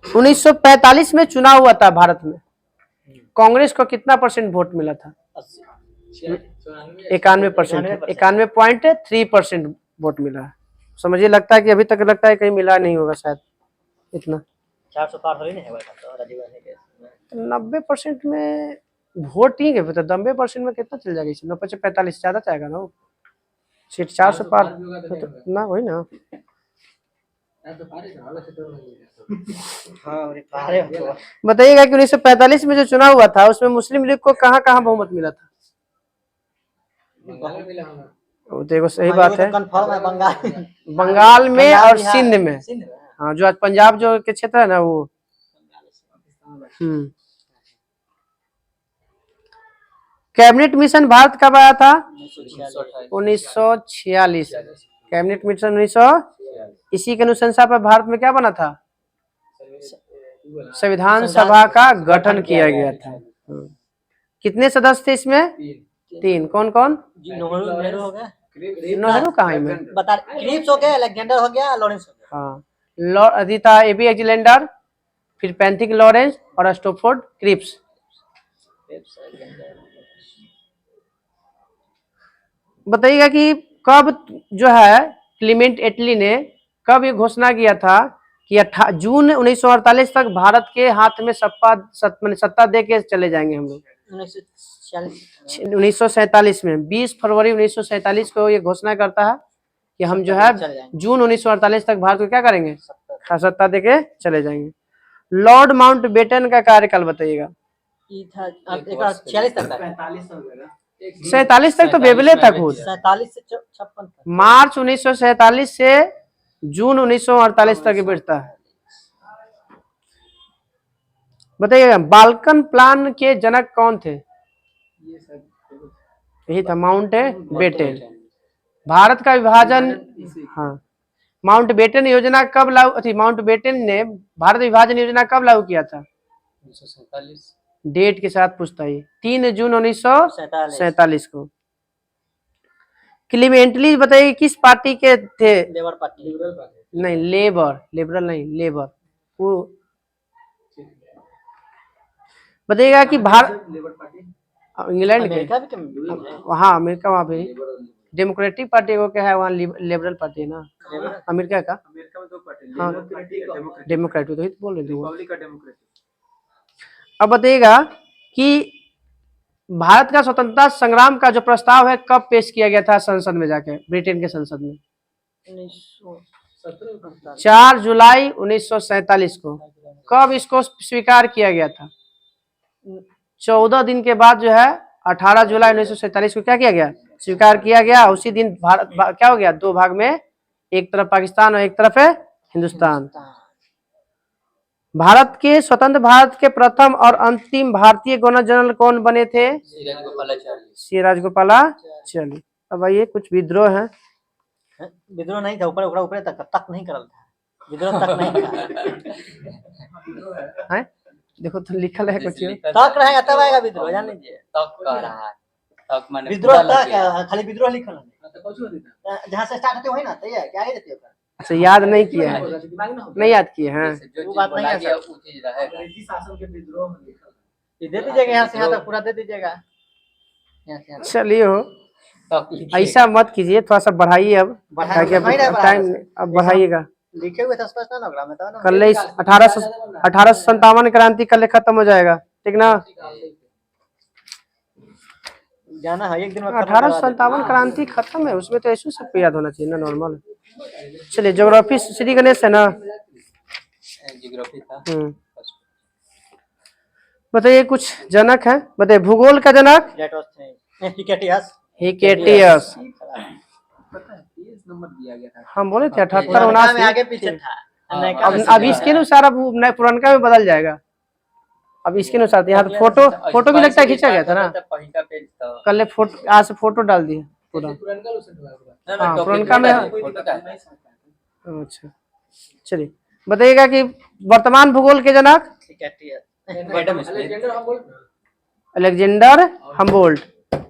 1945 में चुनाव हुआ था भारत में, कांग्रेस को कितना % वोट मिला था? 91%, 91.3% वोट मिला है। समझिए, लगता है कि अभी तक लगता है कहीं मिला नहीं होगा शायद इतना। 400 पार हो ही नहीं है तो राजीव गांधी के 90% में वोट ही है, 90% में कितना चल जाएगा? 45 ज्यादा जाएगा ना, सीट 400 पार तो ना, वही ना। बताइएगा कि 1945 में जो चुनाव हुआ था उसमें मुस्लिम लीग को कहाँ कहाँ बहुमत मिला था? वो देखो सही बात है, बंगाल में और सिंध में। हाँ, जो आज पंजाब जो के क्षेत्र है ना वो। कैबिनेट मिशन भारत कब आया था? 1946। Cabinet mission 1900। इसी के अनुशंसा पर भारत में क्या बना था? संविधान सभा का गठन किया गया था। कितने सदस्य थे इसमें? 3। कौन कौन? नेहरू हो गया, नेहरू कहाँ में बता, क्रिप्स हो गया, अलेक्जेंडर हो गया, लॉरेंस हो गया। हाँ, अदिता एबी एलेक्जेंडर, फिर पैंथिक लॉरेंस और स्टोफोर्ड क्रिप्स। बताइएगा कि कब जो है क्लीमेंट एटली ने कब ये घोषणा किया था कि जून 1948 तक भारत के हाथ में सत्ता दे के चले जाएंगे हम लोग? 1947 में 20 फरवरी 1947 को ये घोषणा करता है कि हम जो है जून 1948 तक भारत को क्या करेंगे? सत्ता दे के चले जाएंगे। लॉर्ड माउंटबेटन का कार्यकाल बताइएगा। 47 तक तो बेबले था खुद। 47 से 56 मार्च 1947 से जून 1948 तक बैठता है। बताइएगा बाल्कन प्लान के जनक कौन थे? यही था माउंटबेटन। भारत का विभाजन, हाँ, माउंटबेटन योजना कब लागू, माउंटबेटन ने भारत विभाजन योजना कब लागू किया था? 1947। डेट के साथ पूछता है, 3 जून 1947 को। क्लीमेंटली बताइए किस पार्टी के थे? Labour party. नहीं, लेबर, लिबरल नहीं, लेबर। वो बताइएगा कि भारत, इंग्लैंड के, हाँ अमेरिका, वहाँ पे डेमोक्रेटिक पार्टी को क्या है, वहाँ लिबरल पार्टी है ना अमेरिका का। अमेरिका में 2 पार्टी, हाँ, डेमोक्रेटिक तो बोल रहे थे। अब बताइएगा कि भारत का स्वतंत्रता संग्राम का जो प्रस्ताव है कब पेश किया गया था संसद में जाके, ब्रिटेन के संसद में? 4 जुलाई 1947 को। कब इसको स्वीकार किया गया था? 14 दिन के बाद जो है 18 जुलाई 1947 को क्या किया गया? स्वीकार किया गया। उसी दिन भारत क्या हो गया? 2 भाग में, एक तरफ पाकिस्तान और एक तरफ है हिंदुस्तान। भारत के स्वतंत्र भारत के प्रथम और अंतिम भारतीय गवर्नर जनरल कौन बने थे? श्री राजगोपालाचारी। अब आइए कुछ विद्रोह है। विद्रोह नहीं था, ऊपर तक नहीं करल था, विद्रोह तक नहीं था। है देखो तो लिखल है कुछ तक रहेगा तब आएगा विद्रोह, जान लीजिए। तक कर रहा है, तक माने विद्रोह तक, खाली विद्रोह लिखल है, जहाँ से स्टार्ट होते वही ना, तैयार क्या है देते हो? अच्छा, याद नहीं किया है, नहीं याद किए हैं। वो बात नहीं है सर, अंग्रेजी शासन के विद्रोह में लिखल है। दे दीजिएगा, यहाँ से यहाँ तक पूरा दे दीजिएगा। चलिए हो, ऐसा मत कीजिए, थोड़ा सा बढ़ाइए अब, टाइम अब बढ़ाइएगा। लिखे हुए था स्पष्ट ना ग्राम में, कल 1857 क्रांति कल खत्म हो जाएगा, ठीक ना? जाना है एक दिन में। 1857 क्रांति खत्म है, उसमें तो ऐसे सबको याद होना चाहिए ना, नॉर्मल। चलिए ज्योग्राफी श्री गणेश है ना? ज्योग्राफी था। बताइए कुछ जनक है, बताइए भूगोल का जनक हिकेटियस। हिकेटियस। पता है 30 नंबर दिया गया था। हम बोले थे 78 पुराना में 79। आगे पीछे था। नयका में अब इसके अनुसार अब पुरानका में बदल जाएगा। अब इसके अनुसार यहाँ तो फोटो भी लगता है खींचा गया था ना, पहिका पेज था। कल फोटो आज से फोटो डाल दिए पूरा। हाँ पुरानका में। अच्छा चलिए बताइएगा कि वर्तमान भूगोल के जनक अलेक्जेंडर हम्बोल्ट।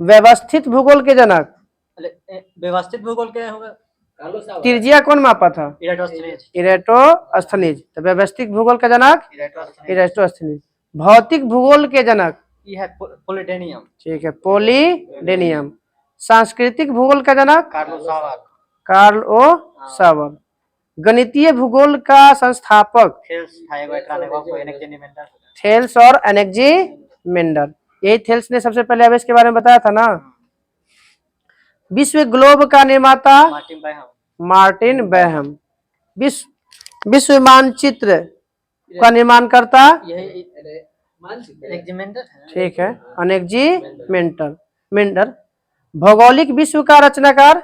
व्यवस्थित भूगोल के जनक व्यवस्थित भूगोल के होगा त्रिज्या कौन मापा था? इरेटोस्थनीज। तो व्यवस्थित भूगोल का जनक इरेटोस्थनीज। भौतिक भूगोल के जनक ये है पोलिडेनियम। ठीक है पोलिडेनियम। सांस्कृतिक भूगोल का जनक कार्ल ओ सावर। गणितीय भूगोल का संस्थापक थेल्स और एनेक्जीमेंडर। यही थेल्स ने सबसे पहले आवेश के बारे में बताया था ना। विश्व ग्लोब का निर्माता मार्टिन बैहम। विश्व मानचित्र का निर्माण करता ठीक है एनेक्जीमेंडर। भौगोलिक विश्व का रचनाकार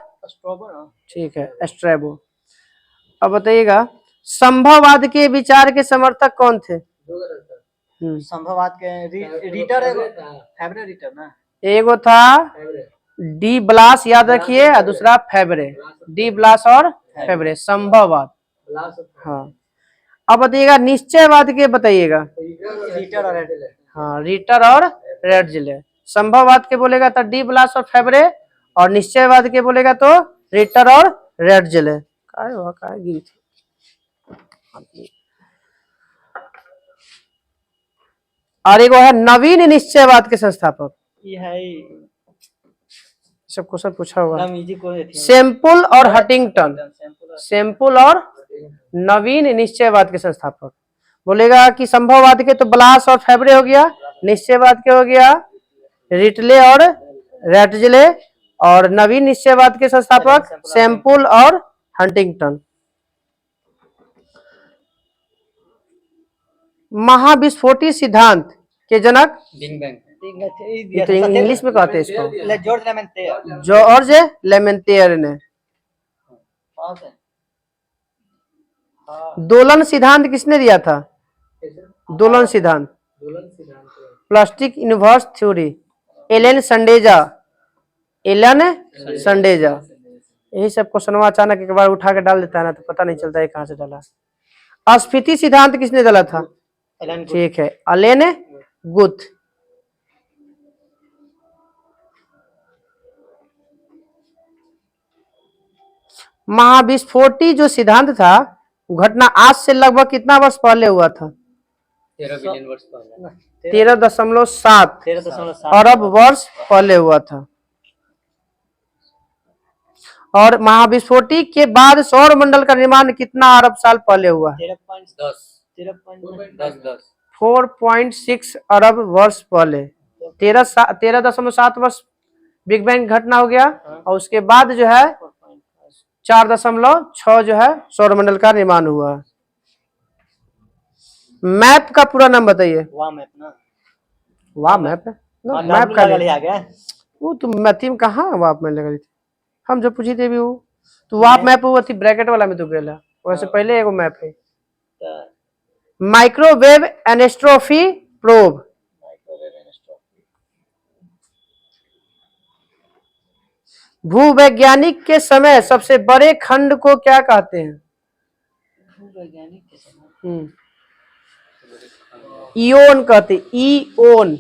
ठीक है स्ट्रैबो। अब बताइएगा संभववाद के विचार के समर्थक कौन थे? संभववाद के रीटर ना एगो था डी ब्लास, याद रखिए, और दूसरा फेबरे। डी ब्लास और फेबरे संभववाद। हाँ अब बताइएगा निश्चयवाद के बताइएगा। हाँ रीटर और रेडजिले। संभववाद के बोलेगा तो डी ब्लास और फेबरे, और निश्चयवाद के बोलेगा तो रीटर और रेडजिले। गिरी थी और एक है नवीन निश्चयवाद के संस्थापक। ये है सब क्वेश्चन पूछा हुआ। सैंपल और हंटिंगटन। सैंपल और नवीन निश्चयवाद के संस्थापक। बोलेगा कि संभववाद के तो ब्लास और फेबरे हो गया, निश्चयवाद के हो गया रिटले और रेडजिले, और नवीन निश्चयवाद के संस्थापक सैंपल और हंटिंगटन। महाविस्फोटी सिद्धांत के जनक बिग बैंग। ये तो इंग्लिश में कहते हैं इसको। जॉर्ज जॉर्ज लेमेंटियर ने। दोलन सिद्धांत किसने दिया था? दोलन सिद्धांत plastic universe theory Allan Sandage. Allan Sandage. यही सब क्वेश्चन अचानक एक बार उठा के डाल देता है ना, तो पता नहीं चलता है कहाँ से डाला। अस्फीति सिद्धांत किसने डाला था? ठीक है एलन गुथ। महाविस्फोटी जो सिद्धांत था घटना आज से लगभग कितना वर्ष पहले हुआ था? 13 बिलियन वर्ष पहले। 13.7 अरब वर्ष पहले हुआ था। और महाविस्फोटी के बाद सौर मंडल का निर्माण कितना अरब साल पहले हुआ? 4.6 अरब वर्ष पहले। 13.7 वर्ष बिग बैंग घटना हो गया, और उसके बाद जो है 4.6 जो है सौरमंडल का निर्माण हुआ। मैप का पूरा नाम बताइए। वाह मैप ना। वाह मैप है ना, मैप का वो तुम मैथी में कहाँ वाप में लगा थी, हम जो पूछी थे भी वो तो वाप मैप वो थी ब्रैकेट वाला में तो गेला। वैसे पहले एगो मैप है माइक्रोवेव एनेस्ट्रोफी प्रोब। भूवैज्ञानिक के समय सबसे बड़े खंड को क्या कहते हैं? भूवैज्ञानिक के समय इयोन कहते। इयोन।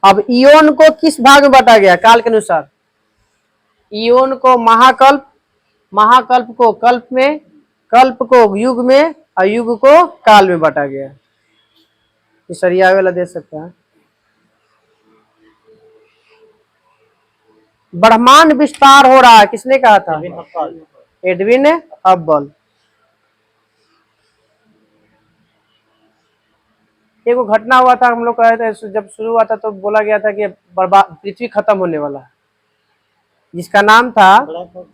अब इयोन को किस भाग में बांटा गया काल के अनुसार? इयोन को महाकल्प, महाकल्प को कल्प में, कल्प को युग में, और युग को काल में बांटा गया। ये सरिया वाला दे सकता है। ब्रह्मांड विस्तार हो रहा है किसने कहा था? Edwin Hubble. एक घटना हुआ था, हम लोग कह रहे थे जब शुरू हुआ था तो बोला गया था कि पृथ्वी खत्म होने वाला है, जिसका नाम था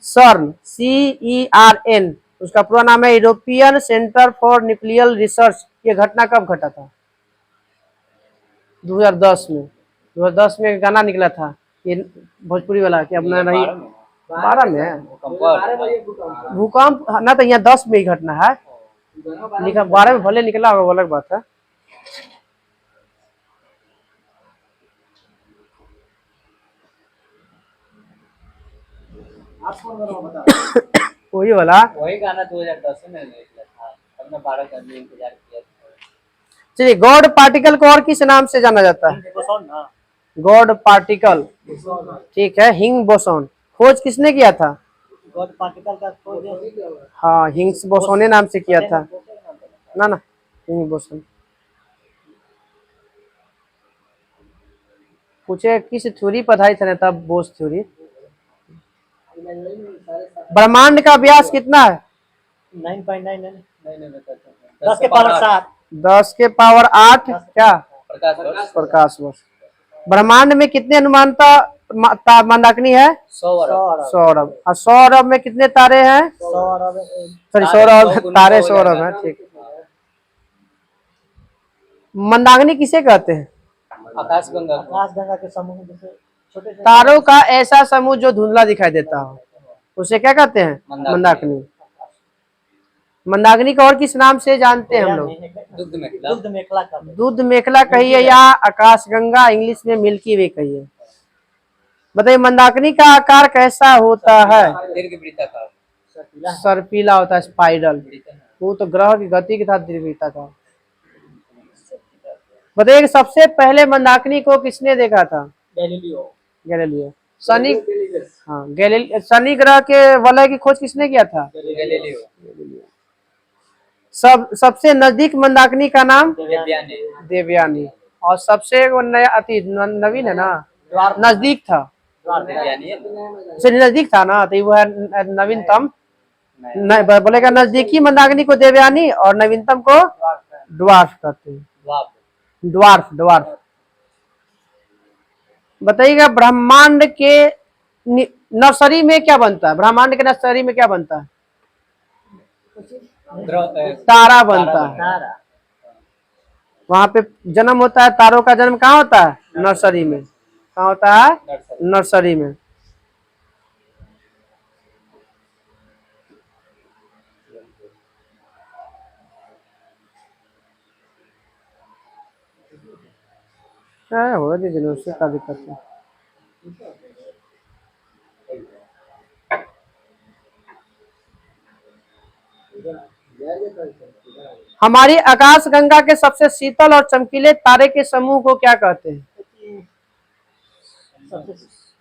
सर्न CERN। उसका पूरा नाम है European centre for nuclear research. ये घटना कब घटा था? 2010 में 2010 में एक गाना निकला था ये भोजपुरी वाला कि अपना रही 12 में है भूकंप ना, तो यहाँ 10 में ही घटना है लिखा, 12 में भले निकला होगा वो अलग बात है। वही वाला। वही गाना 2010 में निकला था, तब मैं 12 का भी इंतजार किया था। चलिए, गॉड पार्टिकल को और किस नाम से जाना जाता है? गॉड पार्टिकल, ठीक है, हिंग बोसोन। खोज किसने किया था? गॉड पार्टिकल का खोज हाँ, हिंग्स बोसोन नाम से किया था ना, हिंग बोसोन। पूछे किस थ्योरी पढ़ाई थे तब, बोस थ्योरी। ब्रह्मांड का व्यास कितना है? 9.99 नहीं बताता हूँ। 10 के पावर 7 10 के पावर 8 क्या? प्रकाश वर्ष। प्रकाश वर्ष। ब्रह्मांड में कितने अनुमानता मंदाकिनी है? 100 अरब। 100 अरब। और 100 अरब में कितने तारे हैं? 100 अरब सॉरी 100 अरब तारे, 100 अरब है, ठीक। मंदाकिनी किसे कहते हैं? आकाशगंगा। आकाशगंगा के समूह जैसे छोटे छोटे तारों का ऐसा समूह जो धुंधला दिखाई देता हो उसे क्या कहते हैं? मंदाकिनी। मंदाकिनी का और किस नाम से जानते हैं हम लोग? दूध मेखला का दूध मेखला कहिए या आकाशगंगा, इंग्लिश में मिल्की वे कहिए। बताइए मंदाकिनी का आकार कैसा होता है? दीर्घवृत्ताकार। सर्पिला होता है, स्पाइरल। वो तो ग्रह की गति के साथ दीर्घवृत्ता था। बताइए कि सबसे पहले मंदाकिनी को किसने देखा था? गैलीलियो। शनि, हाँ गैलीलियो। शनि ग्रह के वलय की खोज किसने किया था? गैलीलियो। सबसे नजदीक मंदाकिनी का नाम? देवयानी। देवयानी। और सबसे वो नया अति नवीन है ना, नजदीक था, देवयानी नजदीक था ना, तो वो है नवीनतम। बोलेगा नजदीकी मंदाकिनी को देवयानी और नवीनतम को ड्वार्फ कहते हैं। ड्वार्फ। बताइएगा ब्रह्मांड के नर्सरी में क्या बनता है? ब्रह्मांड के नर्सरी में क्या बनता है? तारा बनता है। वहां पे जन्म होता है, तारों का जन्म कहाँ होता है? नर्सरी में। कहाँ होता है? नर्सरी में। हो दीजिए, उससे क्या दिक्कत है? हमारी आकाश गंगा के सबसे शीतल और चमकीले तारे के समूह को क्या कहते हैं?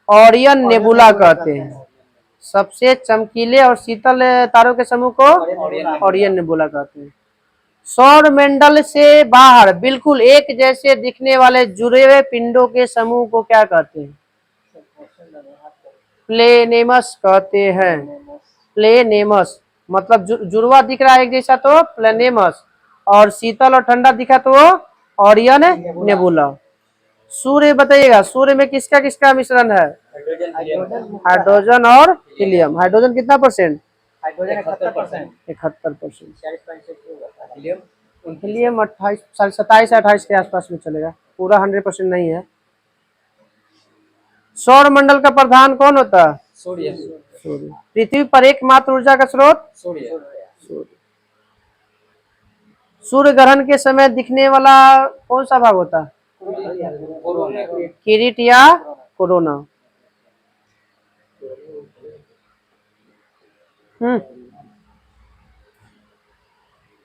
ओरियन नेबुला कहते हैं। सबसे चमकीले और शीतल तारों के समूह को ओरियन नेबुला कहते हैं। सौर मंडल से बाहर बिल्कुल एक जैसे दिखने वाले जुड़े हुए पिंडों के समूह को क्या कहते हैं? प्लेनेमस कहते हैं। प्लेनेमस मतलब जुड़वा दिख रहा है एक जैसा तो प्लेनेमस, और शीतल और ठंडा दिखा तो वो ओरियन नेबुला। सूर्य बताइएगा, सूर्य में किसका किसका मिश्रण है? हाइड्रोजन और हीलियम। हाइड्रोजन कितना परसेंट? 71%। हीलियम 27 28 के आसपास में चलेगा, पूरा 100% नहीं है। सौर मंडल का प्रधान कौन होता है? सूर्य। पृथ्वी पर एकमात्र ऊर्जा का स्रोत? सूर्य। सूर्य ग्रहण के समय दिखने वाला कौन सा भाग होता है? किरीट या कोरोना।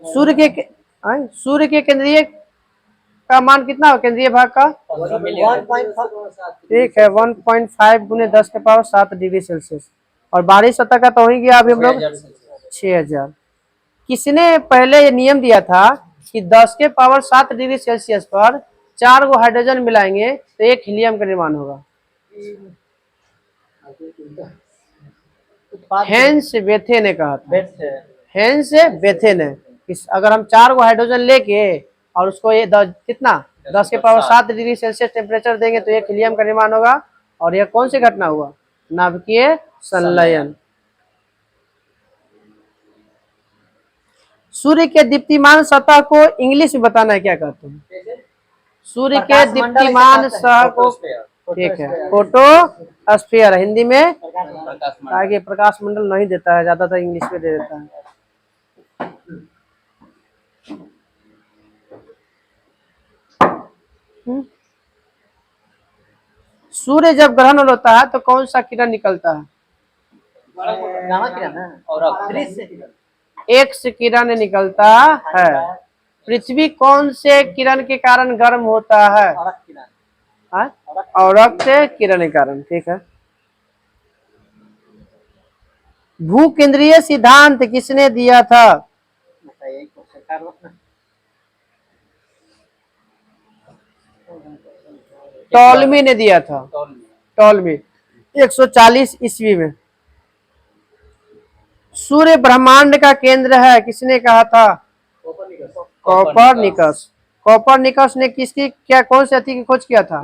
सूर्य के केंद्रीय का मान कितना हो? केंद्रीय भाग का ठीक है 1.5 गुने 10 के पावर 7 डिग्री सेल्सियस। और बाहरी सतह का तो हो ही गया अभी हम लोग 6000। किसने पहले ये नियम दिया था कि 10 के पावर 7 डिग्री सेल्सियस पर 4 गो हाइड्रोजन मिलाएंगे तो 1 हीलियम का निर्माण होगा? हेंस बेथे ने कहा था। हेंस बेथे ने अगर हम 4 गो हाइड्रोजन लेके और उसको ये कितना 10 के पावर 7 डिग्री सेल्सियस टेम्परेचर देंगे तो 1 हीलियम का निर्माण होगा। और यह कौन सी घटना हुआ? नाभिकीय संलयन। सूर्य के दीप्तिमान सतह को इंग्लिश में बताना है क्या कहते हैं? सूर्य के प्रकाश मंडल के दीप्तिमान साथ सह को फोटोस्फीयर, ठीक है, फोटो स्फीयर हिंदी में प्रकाश मंडल। आगे प्रकाश मंडल नहीं देता है, ज्यादातर इंग्लिश में दे देता है। सूर्य जब ग्रहण होता है तो कौन सा किरण निकलता है? गामा किरण है और अब दृश्य एक्स किरण निकलता है। पृथ्वी कौन से किरण के कारण गर्म होता है? औरत किरण हाँ? औरत से किरण के कारण, ठीक है। भू केंद्रीय सिद्धांत किसने दिया था? बताइए क्वेश्चन कर टॉलमी ने दिया था, टॉलमी, टॉलमी 140 ईस्वी में। सूर्य ब्रह्मांड का केंद्र है, किसने कहा था? कोपरनिकस। कोपरनिकस ने किसकी क्या कौन सी अति की खोज किया था?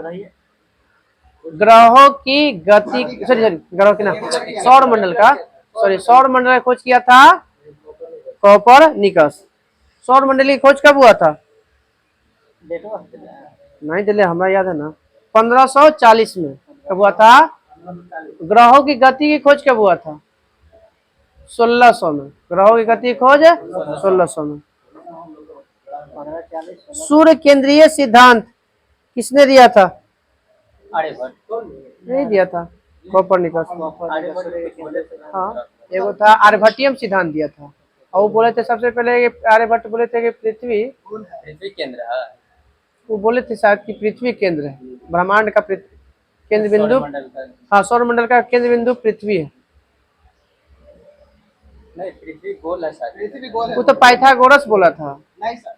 ग्रहों की गति, सॉरी ग्रहों की ना, सौर मंडल का, सॉरी सौर मंडल का खोज किया था कोपरनिकस। सौर मंडल की खोज कब हुआ था? नहीं दिले, हमें याद है ना, 1540 में। कब हुआ था? ग्रहों की गति की खोज कब हुआ था? 1600 में। ग्रहों की गति की खोज 1600 में। सूर्य केंद्रीय सिद्धांत किसने दिया था? आर्यभट्ट, नहीं दिया था, कोपरनिकस। हाँ, एगो था आर्यभट्टियम सिद्धांत दिया था, और वो बोले थे सबसे पहले, आर्यभट्ट बोले थे कि पृथ्वी, पृथ्वी केंद्र है, वो बोले थे शायद कि पृथ्वी केंद्र है, ब्रह्मांड का केंद्र बिंदु, सौरमंडल का। हाँ सौर मंडल का केंद्र बिंदु पृथ्वी है। नहीं, पृथ्वी गोल है शायद। पृथ्वी गोल है, वो तो पाइथागोरस बोला था। नहीं सर।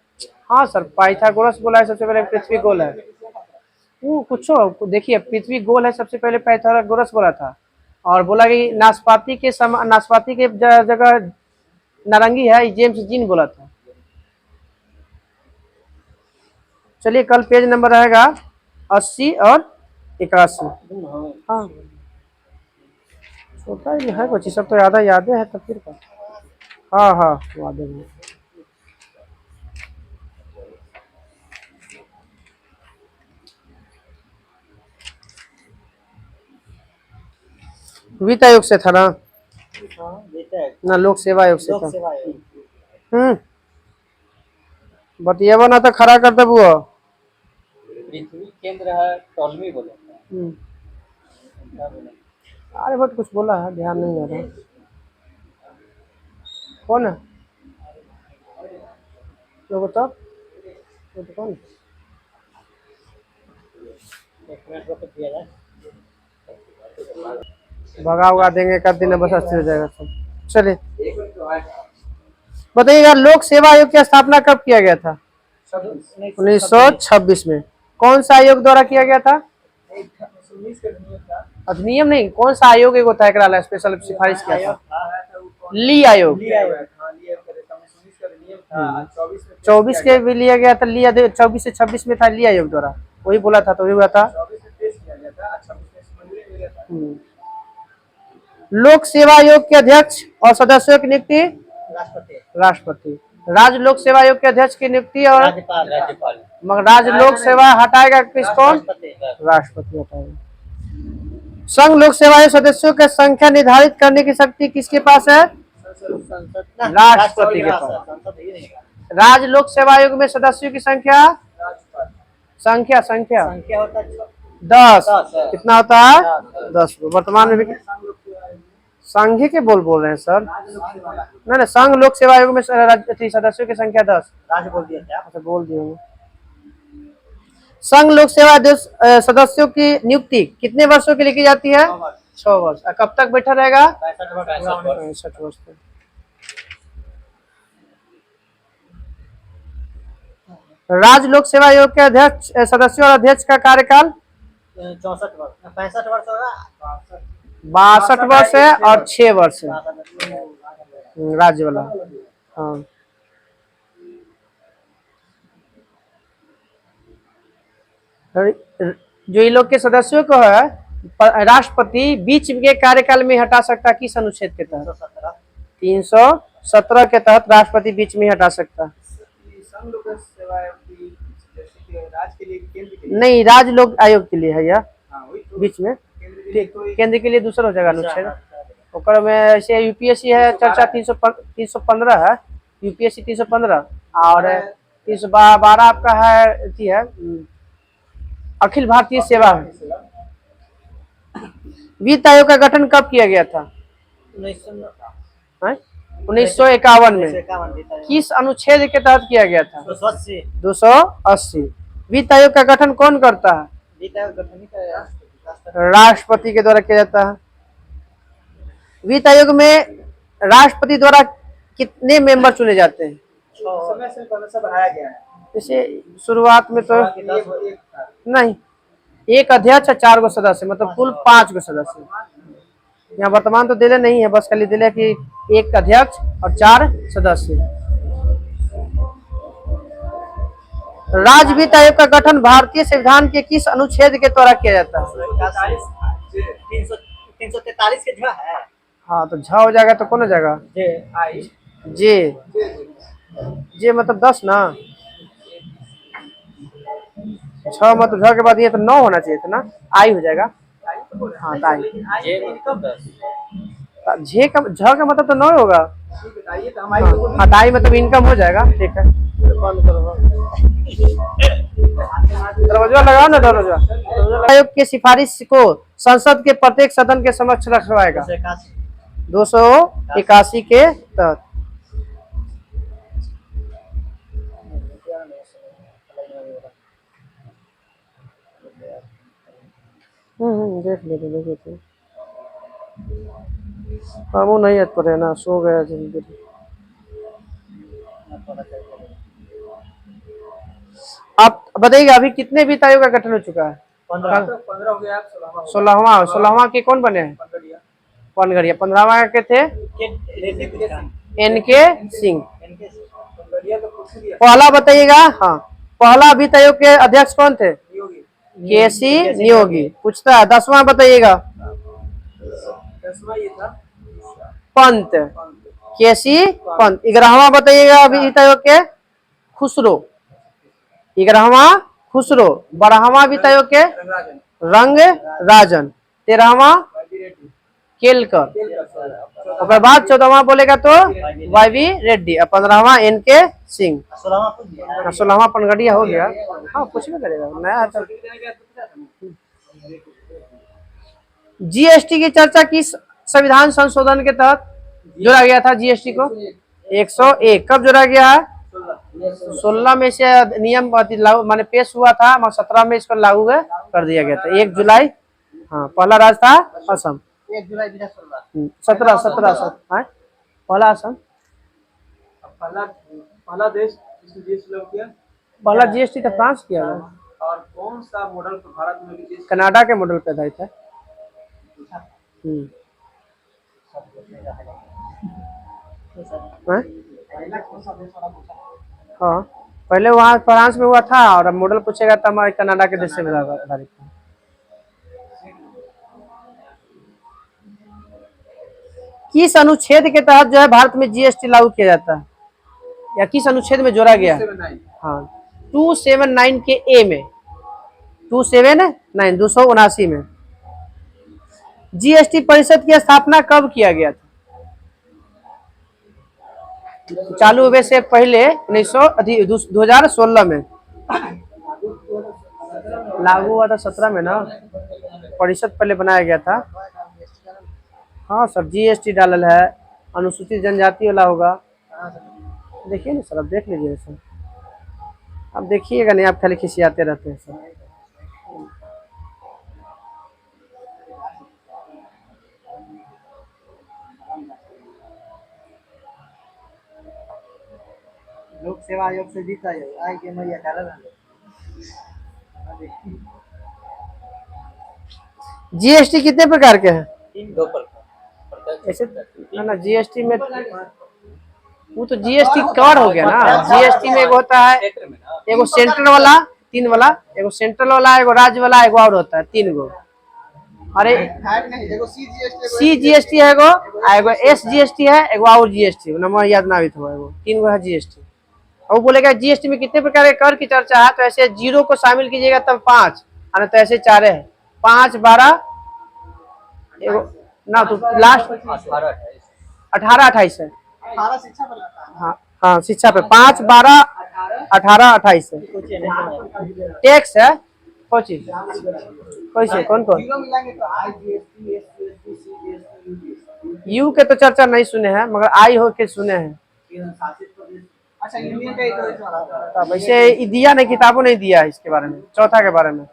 हाँ सर, पाइथागोरस बोला है सबसे पहले पृथ्वी गोल है। वो कुछ देखिए, पृथ्वी गोल है सबसे पहले पाइथागोरस बोला था, और बोला कि नाशपाती के जगह नारंगी है, जेम्स जीन बोला था। चलिए कल पेज नंबर रहेगा 80 और 81। हाँ छोटा ही है कुछ, सब तो यादें है तो फिर का। हाँ हाँ यादें हैं। वित्त आयोग से था ना? ना लोक सेवा आयोग से था। बतियावा ना तो खड़ा कर दबू। पृथ्वी केंद्र है, टॉलमी बोले। अरे बट कुछ बोला है, ध्यान नहीं आ रहा। कौन है तो बताओ, वो तो कौन? भगा उगा देंगे, कर देना बस, अस्थिर हो जाएगा सब। चलिए बताइएगा, लोक सेवा आयोग की स्थापना कब किया गया था? 1926 में। कौन सा आयोग द्वारा किया गया था? अधिनियम नहीं, कौन सा आयोग एक होता है, स्पेशल सिफारिश किया था? ली आयोग। 24 के भी लिया गया था, लिया 24 से 26 में था, ली आयोग द्वारा वही बोला था, तो वही हुआ था। लोक सेवा आयोग के अध्यक्ष और सदस्यों की नियुक्ति राष्ट्रपति। राज्य लोक सेवा आयोग के अध्यक्ष की नियुक्ति और राज्यपाल, मगर राज्य लोक सेवा हटाएगा किस कौन? राष्ट्रपति हटाएगा। संघ लोक सेवा आयोग सदस्यों की संख्या निर्धारित करने की शक्ति किसके पास है? राष्ट्रपति के पास। राज्य लोक सेवा आयोग में सदस्यों की संख्या संख्या 10। कितना होता है? 10। वर्तमान में भी संघ के बोल रहे हैं सर। नहीं संघ लोक सेवा आयोग में सदस्यों की संख्या 10। अच्छा बोल दिए होंगे। संघ लोक सेवा सदस्यों की नियुक्ति कितने वर्षों के लिए की जाती है? 6 वर्ष। कब तक बैठा रहेगा? 65 वर्ष तक। राज्य लोक सेवा आयोग के अध्यक्ष सदस्यों और अध्यक्ष का कार्यकाल 64 वर्ष, 65 वर्ष होगा, 62 वर्ष है और 6 वर्ष है राज्य वाला। हाँ जो ये लोग के सदस्यों को है राष्ट्रपति बीच के कार्यकाल में हटा सकता, किस अनुच्छेद के तहत? 317 के तहत राष्ट्रपति बीच में हटा सकता। राज के लिए केंद्र के लिए नहीं, राज लोक आयोग के लिए है यह, वही तो बीच में केंद्र के लिए केंद्र के लिए दूसरा हो जाएगा अनुच्छेद। ओकर में ऐसे यूपीएससी है चर्चा 315 है, यूपीएससी 315 और 312 आपका है अथी है अखिल भारतीय सेवा है। वित्त आयोग का गठन कब किया गया था? 1951 में। किस अनुच्छेद के तहत किया गया था? 280। वित्त आयोग का गठन कौन करता है? राष्ट्रपति के द्वारा किया जाता है। वित्त आयोग में राष्ट्रपति द्वारा कितने मेंबर चुने जाते हैं? समय से बढ़ाया गया है। जैसे शुरुआत में तो नहीं, एक अध्यक्ष और 4 गो सदस्य, मतलब कुल 5 गो सदस्य। यहाँ वर्तमान तो दिले नहीं है, बस खाली दिले कि एक अध्यक्ष और 4 सदस्य। राज्य वित्त आयोग का गठन भारतीय संविधान के किस अनुच्छेद के द्वारा किया जाता है? 343 के झ है। हाँ, तो झ हो जाएगा तो कौन हो जाएगा? जे। जे मतलब 10 ना, 6 मतलब झ के बाद ये तो 9 होना चाहिए था ना, आई हो जाएगा। हाँ, आई। झ का मतलब तो 9 होगा। हाँ, आई मतलब इनकम हो जाएगा। ठीक है, दरवाजा लगाओ ना, दरवाजा। आयोग की सिफारिश को संसद के प्रत्येक सदन के समक्ष रखवाएगा 281 के तहत। देख लेते हम नहीं याद पड़े ना, सो गया जल्दी। आप बताइएगा अभी कितने वित्त आयोग का गठन हो चुका है? 15 हो गया। 16वां के कौन बने हैं? पनगड़िया। 15वां के थे NK सिंह। पहला बताइएगा। हाँ, पहला वित्त आयोग के अध्यक्ष कौन थे? KC नियोगी। पूछता है 10वां बताइएगा। पंत, KC पंत। 11वां बताइएगा वित्त आयोग के? खुसरो। 11वां खुसरो। 12वां वित्त आयोग के? रंग राजन। 13वां केलकर। और बाद 14वां बोलेगा तो YV रेड्डी। और 15वां NK सिंह। 16वां पनगड़िया हो गया। हाँ, कुछ भी करेगा नया। GST की चर्चा किस संविधान संशोधन के तहत जोड़ा गया था? GST को 101 कब जोड़ा गया है? 16 में से नियम लागू माने पेश हुआ था, मगर 17 में इसको लागू कर दिया गया था 1 जुलाई। हाँ, पहला राज्य था असम। 1 जुलाई 17 पहला असम। पहला देश जिसने GST लागू किया? पहला GST तो फ्रांस किया है। और कौन सा मॉडल भारत में भी? कनाडा के मॉडल पे आधारित है। हाँ, पहले वहाँ फ्रांस में हुआ था और अब मॉडल पूछेगा तो हमारे कनाडा के देश से आधारित है। किस अनुच्छेद के तहत जो है भारत में GST लागू किया जाता है, या किस अनुच्छेद में जोड़ा गया? हाँ, 279 के A में। 279 279 में। GST परिषद की स्थापना कब किया गया था? चालू हुए से पहले 2016 में। लागू हुआ था 17 में ना, परिषद पहले बनाया गया था। हाँ सर, GST डालल है, अनुसूचित जनजाति वाला होगा। देखिए ना सर, अब देख लीजिए सर, अब देखिएगा नहीं, आप खाली खिसियाते रहते हैं सर। लोक सेवा आयोग से वित्त आयोग आए के मैया डालल है। GST कितने प्रकार के हैं? 2 प्रकार। ऐसे ना GST में वो तो GST कवर हो गया ना। GST में एगो होता है, एगो सेंट्रल वाला 3 वाला, एगो सेंट्रल वाला, एगो राज्य वाला, एगो और होता है 3 गो। अरे CGST है एगो, SGST है एगो, और GST नंबर याद ना भी था एगो, 3 गो है GST। वो बोलेगा जीएसटी में कितने प्रकार के कर की चर्चा है, तो ऐसे 0 को शामिल कीजिएगा तब 5, और तो ऐसे 4 है, 5 12 ना, तो लास्ट 18 28 है। 18 शिक्षा पर लगता है। हाँ हाँ, शिक्षा पे 5 12 18 28 है। टैक्स है कौन चीज, कैसे कौन कौन जीरो मिलाएंगे तो I GST SGST CGST यूजीएसटी। You के तो चर्चा नहीं सुने हैं, मगर आई हो के सुने हैं। शासित प्रदेश, अच्छा यूनियन टेरिटरी वाला तब वैसे ये दिया नहीं, किताबों नहीं दिया है इसके बारे में, चौथा के बारे में।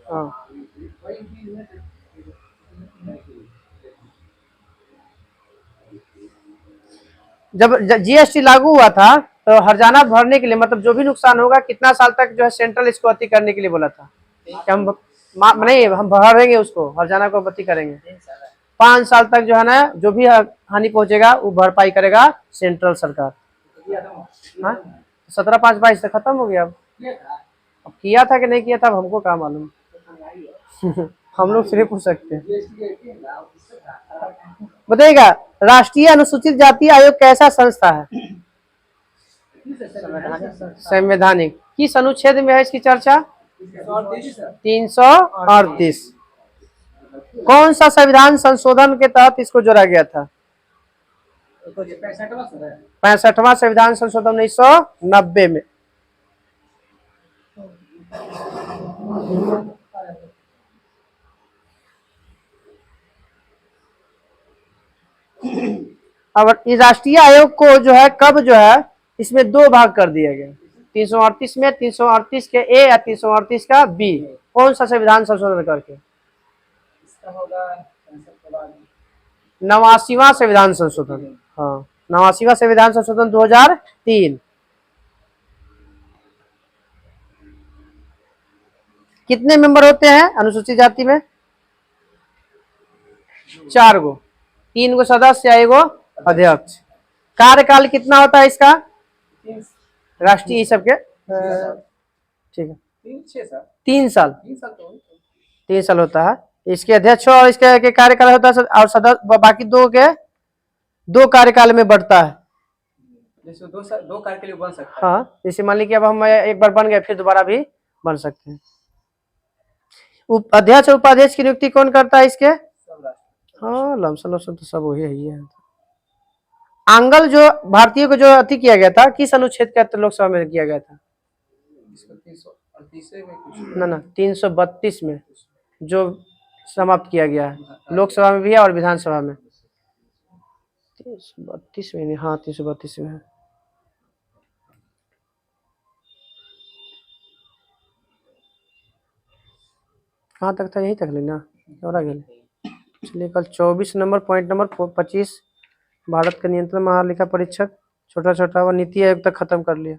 हाँ जब जीएसटी लागू हुआ था तो हर्जाना भरने के लिए, मतलब जो भी नुकसान होगा कितना साल तक जो है सेंट्रल इसको अति करने के लिए बोला था कि हम नहीं, हम भरेंगे उसको, हर्जाना को अति करेंगे। 5 साल तक जो है ना, जो भी हानि पहुंचेगा वो भरपाई करेगा सेंट्रल सरकार। हाँ 17/5/22 से खत्म हो गया। अब किया था कि नहीं किया था, अब हमको क्या मालूम हम लोग सिर्फ पूछ सकते हैं। बताइएगा, राष्ट्रीय अनुसूचित जाति आयोग कैसा संस्था है? संवैधानिक। किस अनुच्छेद में है इसकी चर्चा? 338। कौन सा संविधान संशोधन के तहत इसको जोड़ा गया था? 65वां संविधान संशोधन 1990 में। अब इस राष्ट्रीय आयोग को जो है कब जो है इसमें 2 भाग कर दिया गया, 338 में, 338 के ए या 338 का बी। कौन सा संविधान संशोधन करके? 89वां संविधान संशोधन। हाँ 89वां संविधान संशोधन 2003। कितने मेंबर होते हैं अनुसूचित जाति में? 4 गो, 3 गो सदस्य या 1 गो अध्यक्ष। कार्यकाल कितना होता है इसका राष्ट्रीय सबके? ठीक है 3 साल। 3 साल होता है इसके अध्यक्ष, और इसके कार्यकाल होता है, और सदस्य बाकी 2 कार्यकाल में बढ़ता है। जैसे 2 कार्य के लिए बन सकता है। हाँ जैसे मान लीजिए अब हम एक बार बन गए, फिर दोबारा भी बन सकते हैं। अध्यक्ष और उपाध्यक्ष की नियुक्ति कौन करता है इसके? हाँ लमसम तो सब वही है। आंगल जो भारतीय को जो अति किया गया था, किस अनुच्छेद के तहत लोकसभा में किया गया था? ना 332 में जो समाप्त किया गया है, लोकसभा में भी है और विधानसभा में। 332 में नहीं, हाँ 332 में है। कहाँ तक था? यही तक लेना और आगे। चलिए कल 24 नंबर पॉइंट नंबर 25 भारत का नियंत्रण महालेखा परीक्षक छोटा छोटा वो नीति आयोग तक खत्म कर लिया।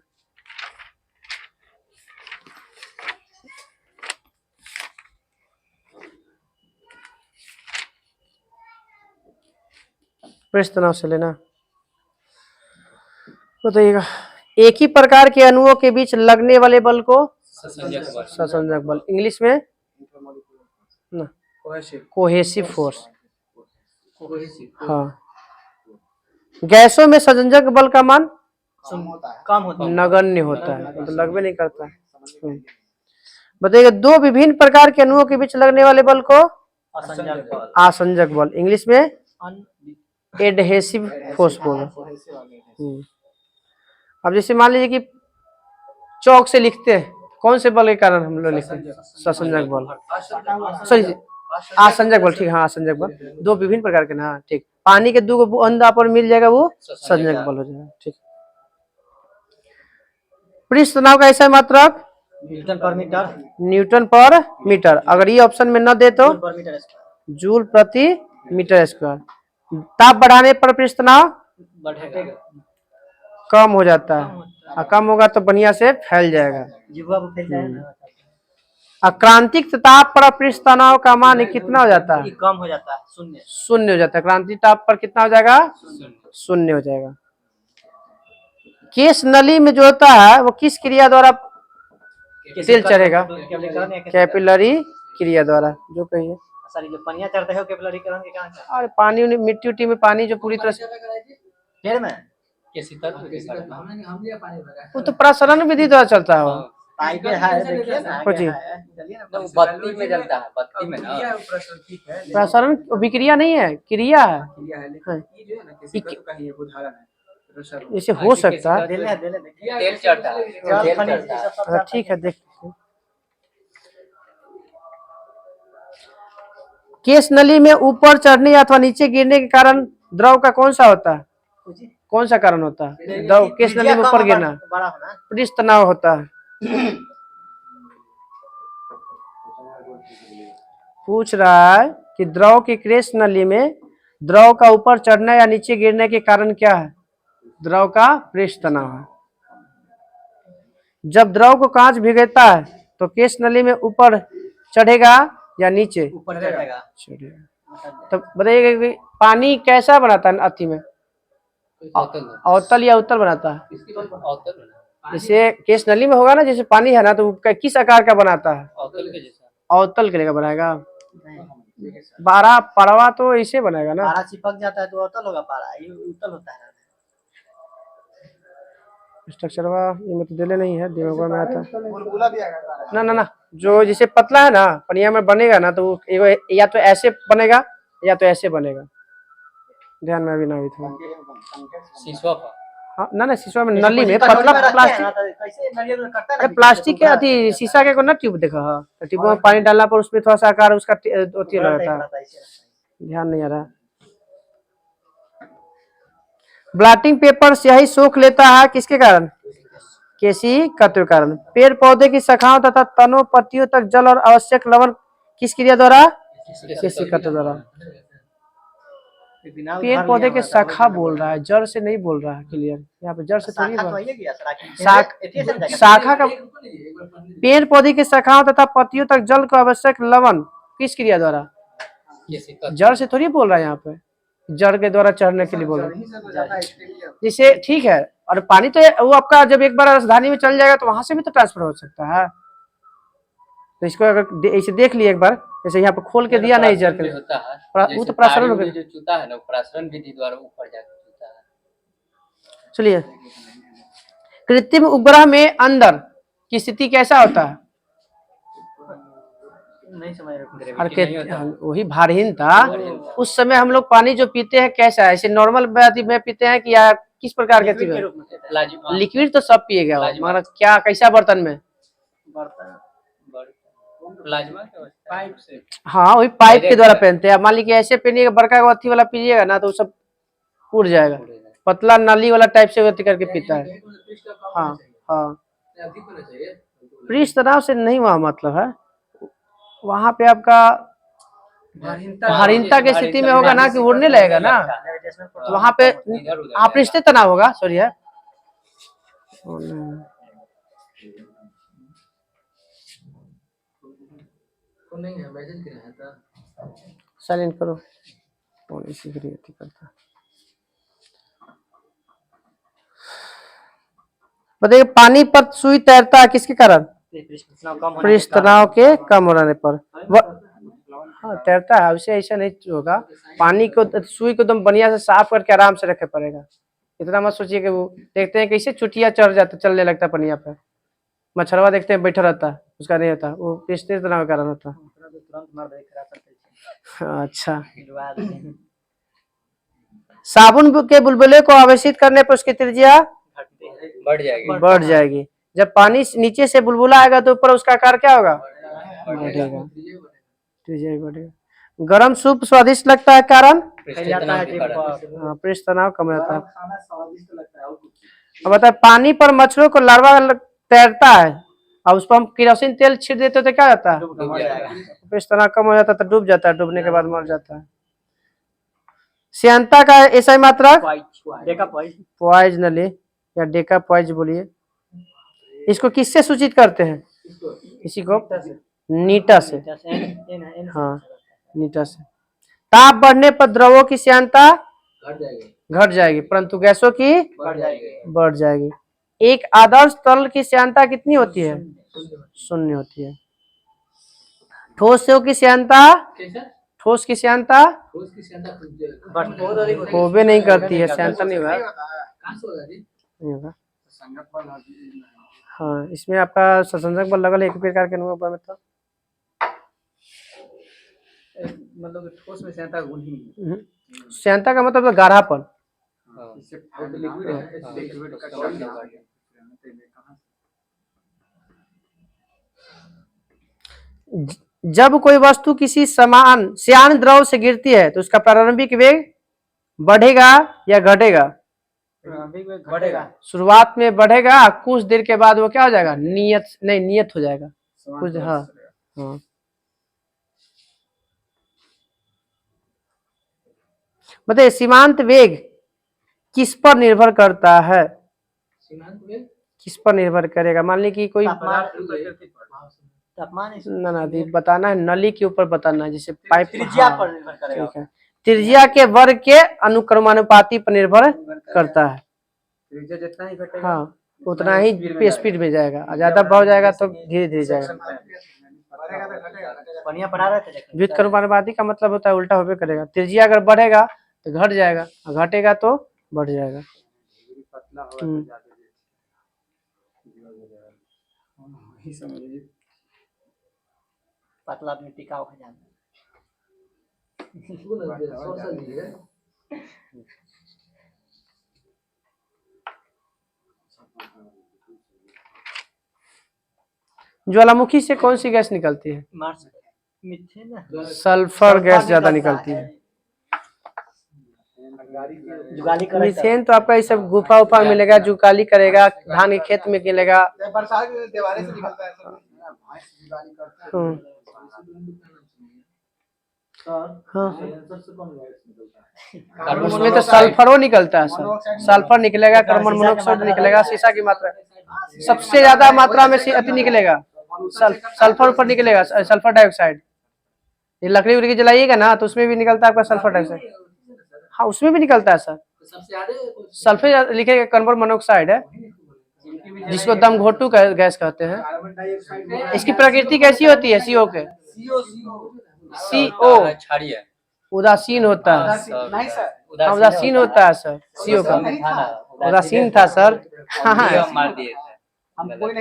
पृष्ठ तनाव से लेना। बताइएगा, एक ही प्रकार के अणुओं के बीच लगने वाले बल को ससंजक बल, इंग्लिश में ना कोहेसिव फोर्स। हाँ गैसों में संयोजक बल का मान कम होता है, नगण्य होता है, तो लगभग नहीं करता है। बताइएगा, 2 विभिन्न प्रकार के अणुओं के बीच लगने वाले बल को आसंजक बल, इंग्लिश में एडहेसिव फोर्स बोलो। अब जैसे मान लीजिए कि चौक से लिखते हैं, कौन से बल के कारण हम लोग लिखते हैं? ससंजक बल, सॉरी आसंजक बल। ठीक, हाँ आसंजक बल 2 विभिन्न प्रकार के ना। ठीक, पानी के 2 बूंद पर मिल जाएगा वो संजक बल हो जाएगा। ठीक, पृष्ठ तनाव का ऐसा मात्रक न्यूटन पर मीटर। न्यूटन पर मीटर। अगर ये ऑप्शन में न दे तो जूल प्रति मीटर स्क्वायर। ताप बढ़ाने पर पृष्ठ तनाव बढ़ेगा, कम हो जाता है, और कम होगा तो बढ़िया से फैल जाएगा। जीवा वो फैल जाएगा। क्रांतिक ताप पर पृष्ठ तनाव का मान कितना हो जाता है? कम हो जाता है, शून्य हो जाता है। क्रांतिक ताप पर कितना हो जाएगा? शून्य हो जाएगा। केश नली में जो होता है वो किस क्रिया द्वारा तेल चढ़ेगा? कैपिलरी क्रिया द्वारा। जो कहिए सॉरी, जो पनिया चढ़ता है वो कैपिलरी करण के कारण। और पानी मिट्टी उट्टी में पानी जो पूरी तरह से पेड़ में केसी तत्व के कारण। वो तो प्रसरण विधि द्वारा चलता है वो। हाँ, आगे है देखिए ना, कुछ आगे ही। है, चलिए ना। तो वो बत्ती में जलता है, बत्ती में ना। प्रसरण विक्रिया नहीं है, क्रिया है। हाँ। इसे हो ऐसे सकता है। दिले दिले देखिए, तेल चढ़ता है, जल तेल खनिज चढ़ता ये है। सब सब हाँ, ठीक है, देख केश नली में ऊपर चढ़ने अथवा नीचे गिरने के कारण द्रव का कौन सा होता है? कौन सा कारण होता है द्रव केश नली में ऊपर गिरना? बड़ा होना। पृष्ठ तनाव होता है। पूछ रहा है कि द्रव की केश नली में द्रव का ऊपर चढ़ने या नीचे गिरने के कारण क्या है? द्रव का पृष्ठ तनाव है। जब द्रव को कांच भिगोता है तो केश नली में ऊपर चढ़ेगा या नीचे? ऊपर चढ़ेगा। चढ़ेगा। तो बताइएगा कि पानी कैसा बनाता है अथी में? अवतल या उत्तल बनाता है? अवतल ना, जैसे केश नली में होगा ना, जैसे पानी है ना, तो वो किस आकार का बनाता है? अवतल के जैसा। अवतल के लिए बनाएगा। बारह पड़वा तो ऐसे बनेगा ना। पारा चिपक जाता है तो अवतल होगा, पारा ये उत्तल होता है। स्ट्रक्चरवा ये में तो दिले नहीं है, दिमाग में आता है। बुलबुला भी आएगा पारा। ना ना ना, जो जैसे पतला है ना पनिया में बनेगा ना, तो वो एगो या तो ऐसे बनेगा या तो ऐसे बनेगा। ध्यान में अभी ना हुई था। शीशवा पर। हाँ ना ना, शीशा में नली में पतला प्लास्टिक, कैसे नारियल में कटता है अरे प्लास्टिक के अथी शीशा के को ना ट्यूब देखा है, तो ट्यूब में पानी डालना पर उसमें थोड़ा सा आकार उसका अथी रहता है। ध्यान नहीं आ रहा। ब्लॉटिंग पेपर स्याही सोख लेता है किसके कारण? केसी तत्व के कारण। पेड़ पौधे की शाखाओं तथा तनों पत्तियों तक जल और आवश्यक लवण किस क्रिया द्वारा? केसी तत्व द्वारा। पेड़ पौधे के शाखा बोल रहा है, जड़ से नहीं बोल रहा है। क्लियर, यहाँ पे जड़ से थोड़ी शाखा का। पेड़ पौधे की शाखाओं तथा पत्तियों तक जल को आवश्यक लवण किस क्रिया द्वारा? जड़ से थोड़ी बोल रहा है, यहाँ पे जड़ के द्वारा चढ़ने के लिए बोल रहा है। जैसे ठीक है, और पानी तो वो आपका जब एक बार राजधानी में चल जाएगा तो वहां से भी तो ट्रांसफर हो सकता है। तो इसको अगर इसे देख लिए एक बार, जैसे यहाँ पे खोल के दिया नहीं जड़ के, वो तो प्रसरण हो गया। जो चूता है ना, प्रसरण विधि द्वारा ऊपर जाकर चूता है। चलिए, कृत्रिम उपग्रह में अंदर की स्थिति कैसा होता है? नहीं समझ और वही भारहीनता। उस समय हम लोग पानी जो पीते हैं कैसा है? ऐसे नॉर्मल में पीते हैं कि या किस प्रकार के? लिक्विड तो सब पिएगा, मगर क्या कैसा बर्तन में? प्लाज्मा पाइप से। हाँ, वही पाइप के द्वारा पहनते हैं। मान लीजिए ऐसे पहनिएगा, बड़का अथी वाला पीजिएगा ना तो सब उड़ जाएगा। पतला नाली वाला टाइप से अथी करके पीता है। हाँ हाँ, पृष्ठ तनाव से नहीं वहाँ मतलब है, वहां पे आपका भारहीनता की स्थिति में होगा ना कि उड़ने लगेगा ना, तो वहां पे पृष्ठ तनाव होगा। सॉरी है, साइलेंट करो। और इसी के लिए करता है। बताइए, पानीपत सुई तैरता है किसके कारण? पृष्ठ तनाव के कम होने पर। हाँ तैरता है, उसे ऐसा नहीं होगा। पानी को सुई को एकदम बढ़िया से साफ करके आराम से रखे पड़ेगा। इतना मत सोचिए कि वो देखते हैं कैसे चुटिया चढ़ जाता, चलने लगता पनिया पे। मच्छरवा देखते हैं बैठा रहता, उसका नहीं होता, वो पृष्ठ तनाव के कारण होता। अच्छा, साबुन के बुलबुले को आवेशित करने पर उसकी त्रिज्या बढ़ जाएगी। जब पानी नीचे से बुलबुला आएगा तो ऊपर उसका आकार क्या होगा? बढ़ेगा, त्रिज्या बढ़ेगा। गरम सूप स्वादिष्ट लगता है, कारण? पृष्ठ तनाव कम रहता है। अब बताए, पानी पर मछलियों को लार्वा तैरता है, अब उस पर हम केरोसिन तेल छिड़ देते तो क्या रहता है? पृष्ठ तनाव कम हो जाता है, तो डूब जाता है, डूबने के बाद मर जाता है। श्यानता का ऐसा ही मात्रा पॉइज नली या डेका पॉइज बोलिए। इसको किससे सूचित करते हैं? इसी को नीटा से। हाँ, नीटा से। ताप बढ़ने पर द्रवों की श्यानता घट जाएगी परंतु गैसों की बढ़ जाएगी। एक आदर्श तरल की श्यानता कितनी होती है? 0 होती है। ठोसों की श्यानता, ठोस की श्यानता होबे नहीं करती है, श्यानता नहीं हुआ। नहीं होगा। हाँ, इसमें आपका संसंजक बल लगल है एक प्रकार के अनुभव में तो मतलब ठोस में सेंटा गुण ही नहीं है। श्यांता का मतलब गाढ़ापन। जब कोई वस्तु किसी समान श्यान द्रव से गिरती है तो उसका प्रारंभिक वेग बढ़ेगा या घटेगा? बढ़ेगा। शुरुआत में बढ़ेगा, कुछ देर के बाद वो क्या हो जाएगा? नियत हो जाएगा कुछ। हाँ हाँ, बताइए सीमांत वेग किस पर निर्भर करता है? सीमांत वेग किस पर निर्भर करेगा? मान ली कि कोई तापमान ना अभी बताना है, नली के ऊपर बताना है, जैसे पाइप त्रिज्या पर निर्भर करेगा। ठीक है, त्रिज्या के वर्ग के अनुक्रमानुपाती पर निर्भर करता है। त्रिज्या जितना ही घटेगा हाँ, उतना ही स्पीड में जाएगा, और ज्यादा बढ़ जाएगा तो धीरे धीरे जाएगा। बढ़िया पढ़ा रहे थे। व्युत्क्रमानुपाती का मतलब होता है उल्टा होबे करेगा। त्रिज्या अगर बढ़ेगा तो घट जाएगा, और घटेगा तो बढ़ जाएगा। पतला में टिकाऊ हो जाता है। ज्वालामुखी से कौन सी गैस निकलती है? मीथेन, सल्फर गैस ज्यादा निकलती है। मीथेन तो आपका ये सब गुफा उफा में मिलेगा, जुगाली करेगा, धान के खेत में मिलेगा। हाँ, उसमें तो सल्फरो निकलता है सर, सल्फर निकलेगा, कार्बन मोनोऑक्साइड निकलेगा, सीसा की मात्रा सबसे ज्यादा मात्रा में से अति निकलेगा, सल्फर ऊपर निकलेगा, सल्फर डाइऑक्साइड। ये लकड़ी उकड़ी जलाइएगा ना तो उसमें भी निकलता है आपका सल्फर डाइऑक्साइड। हाँ, उसमें भी निकलता है सर, सल्फर लिखेगा, कार्बन मोनोऑक्साइड है, जिसको दम घोटू गैस कहते हैं। इसकी प्रकृति कैसी होती है? सीओ के सीओ उदासीन होता है। उदासीन होता है सर, सीओ का उदासीन था सर। हाँ,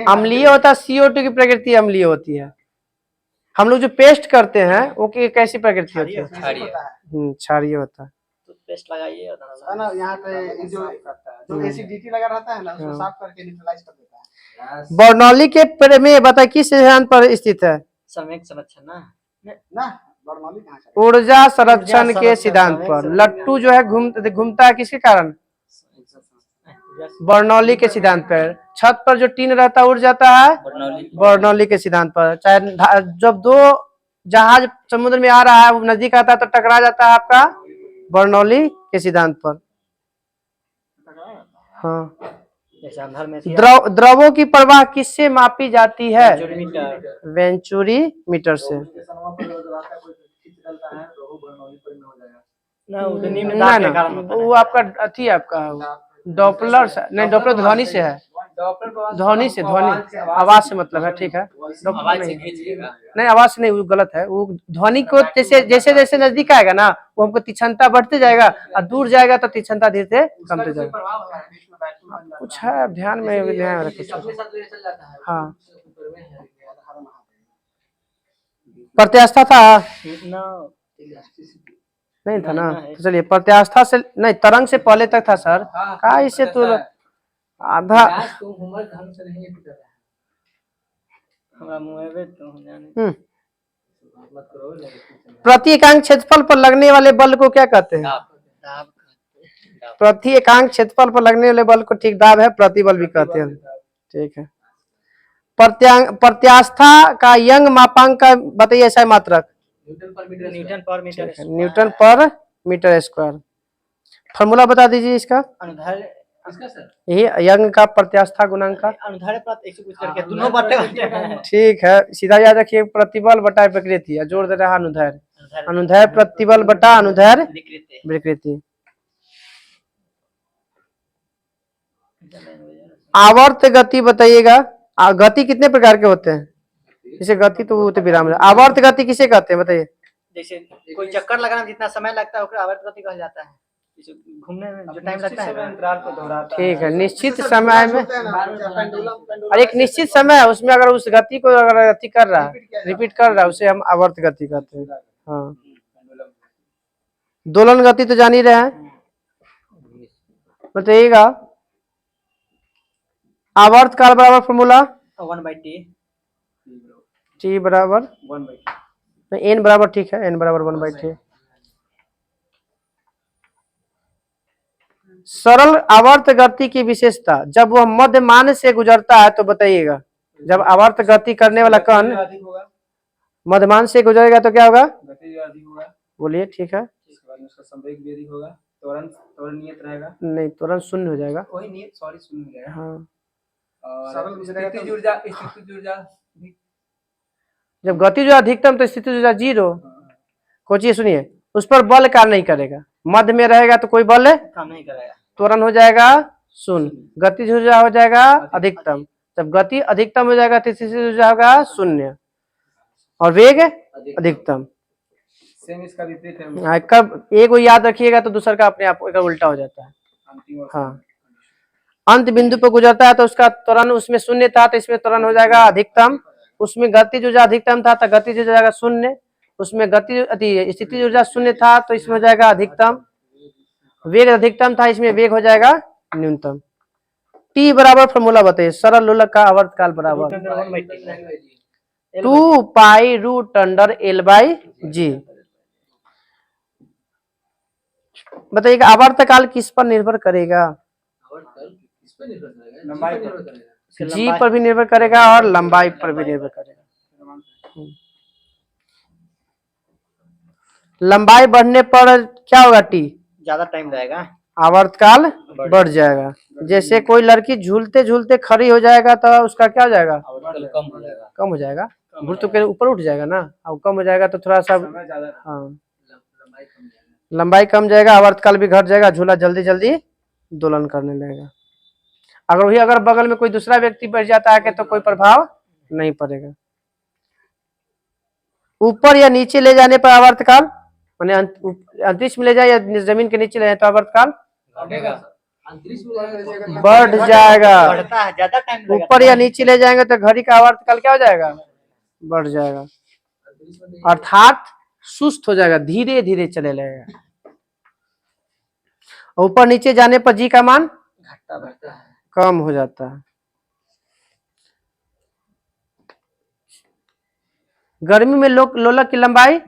अम्लीय होता है, CO2 की प्रकृति अम्लीय होती है। हम लोग जो पेस्ट करते हैं वो कैसी प्रकृति होती है? क्षारीय होता है। पेस्ट लगाइए ना यहाँ पे जो एसिडिटी लगा रहता है ना, उसको साफ करके न्यूट्रलाइज कर देता है। बर्नौली के प्रमेय बताइए किस सिद्धांत पर स्थित है? समय संरक्षण ना बर्नौली कहाँ से? ऊर्जा संरक्षण के सिद्धांत पर। लट्टू जो है घूमता है किसके कारण? बर्नौली के सिद्धांत पर। छत पर जो टीन रहता है उड़ जाता है बर्नौली के सिद्धांत पर। चाहे जब दो जहाज समुद्र में आ रहा है, वो नजदीक आता है तो टकरा जाता है आपका बर्नौली के सिद्धांत पर। हाँ, द्रवों की प्रवाह किससे मापी जाती है? वेंचुरी मीटर से। ना वो आपका अथी आपका डॉपलर नहीं, डॉपलर ध्वनि से है, ध्वनि से, ध्वनि आवाज से मतलब है। ठीक है, नहीं आवाज से नहीं, वो गलत है। वो ध्वनि को जैसे जैसे जैसे नजदीक आएगा ना वो हमको तीक्ष्णता बढ़ते जाएगा, और दूर जाएगा तो तीक्ष्णता धीरे धीरे कमते जाएगा। कुछ है ध्यान में कुछ। हाँ, प्रत्यास्था था नहीं था ना, तो चलिए प्रत्यास्था से नहीं, तरंग से पहले तक था सर। कहा इसे तो आधा प्रति एकांक क्षेत्रफल पर लगने वाले बल को क्या कहते हैं? प्रति एकांक क्षेत्रफल पर लगने वाले बल को ठीक दाब है, प्रतिबल भी कहते हैं। ठीक है, प्रत्यास्था का यंग मापांक का बताइए ऐसा मात्रक? न्यूटन पर मीटर स्क्वायर। फॉर्मूला बता दीजिए इसका। यही यंग का प्रत्यास्था गुणांक का। ठीक है, सीधा याद रखिए, प्रतिबल बटा विकृति, जोड़ दे रहा अनुदैर्ध्य, अनुदैर्ध्य प्रतिबल बटा अनुदैर्ध्य विकृति। आवर्त गति बताइएगा। गति कितने प्रकार के होते हैं? जैसे गति तो वो तो विराम। आवर्त गति किसे कहते हैं बताइए? जैसे कोई चक्कर लगाना जितना समय लगता है आवर्त गति कहा जाता है। घूमने में जो टाइम लगता है ना, अंतराल को दोहराता ठीक है, निश्चित समय में पेंडुलम और एक निश्चित समय है उसमें अगर उस गति को अगर गति कर रहा है, रिपीट कर रहा है, उसे हम आवर्त गति कहते हैं। हाँ, दोलन गति तो जान ही रहे हैं, बताइएगा। आवर्त काल बराबर फॉर्मूला 1/t टी बराबर 1/t एन बराबर, ठीक है, एन बराबर 1/t। सरल आवर्त गति की विशेषता, जब वह मध्यमान से गुजरता है तो बताइएगा। जब आवर्त गति करने वाला कण अधिक होगा, मध्यमान से गुजरेगा तो क्या होगा, गति जो अधिक होगा, बोलिए। ठीक है, इसके बाद में उसका संवेग भी अधिक होगा, त्वरण नियत रहेगा, नहीं तुरंत शून्य हो जाएगा। वही नियत, सॉरी, शून्य हो जाएगा। हाँ, और स्थितिज ऊर्जा भी, जब गति जो अधिकतम तो स्थिति जो 0। कोचिए सुनिए, उस पर बल कार्य नहीं करेगा, मध्य में रहेगा तो कोई बल काम नहीं करेगा, त्वरण हो जाएगा शून्य, गति हो जाएगा अधिकतम। जब गति अधिकतम हो जाएगा तो स्थिति हो जाएगा शून्य और वेग अधिकतम। सेम इसका विपरीत है। हाँ, कब एक को याद रखिएगा तो दूसरा का अपने आप का उल्टा हो जाता है। अंतिम और हाँ, अंत बिंदु पर गुजरता है तो उसका त्वरण, उसमें शून्य था तो इसमें त्वरण हो जाएगा अधिकतम। उसमें गति जो अधिकतम था तो गति जो जाएगा शून्य, उसमें गति स्थिति ऊर्जा शून्य था तो इसमें हो जाएगा अधिकतम। वेग अधिकतम था, इसमें वेग हो जाएगा न्यूनतम। टी बराबर फॉर्मूला बताइए, सरल लोलक का आवर्तकाल बराबर 2 pi root under L by g. बताइएगा आवर्तकाल किस पर निर्भर करेगा, लंबाई पर, जी पर भी निर्भर करेगा और लंबाई पर भी निर्भर करेगा। लंबाई बढ़ने पर क्या होगा, टी ज्यादा टाइम लगेगा, आवर्तकाल बढ़ जाएगा। जैसे कोई लड़की झूलते झूलते खड़ी हो जाएगा तो उसका क्या हो जाएगा, कम हो जाएगा, गुरुत्व के ऊपर उठ जाएगा ना, अब कम हो जाएगा तो थोड़ा सा, हाँ, लंबाई कम जाएगा, आवर्तकाल भी घट जाएगा, झूला जल्दी जल्दी दोलन करने लगेगा। अगर वही अगर बगल में कोई दूसरा व्यक्ति बैठ जाता है तो कोई प्रभाव नहीं पड़ेगा। ऊपर या नीचे ले जाने पर आवर्तकाल, माने अंतरिक्ष में ले जाए या जमीन के नीचे ले जाए तो आवर्तकाल बढ़ जाएगा। बढ़ता है, ज्यादा टाइम लगेगा। ऊपर या नीचे ले जाएंगे तो घड़ी का आवर्तकाल क्या हो जाएगा, बढ़ जाएगा, अर्थात सुस्त हो जाएगा, धीरे धीरे चले लगेगा। ऊपर नीचे जाने पर जी का मान घटता बढ़ता है, कम हो जाता है। गर्मी में लोलक की लंबाई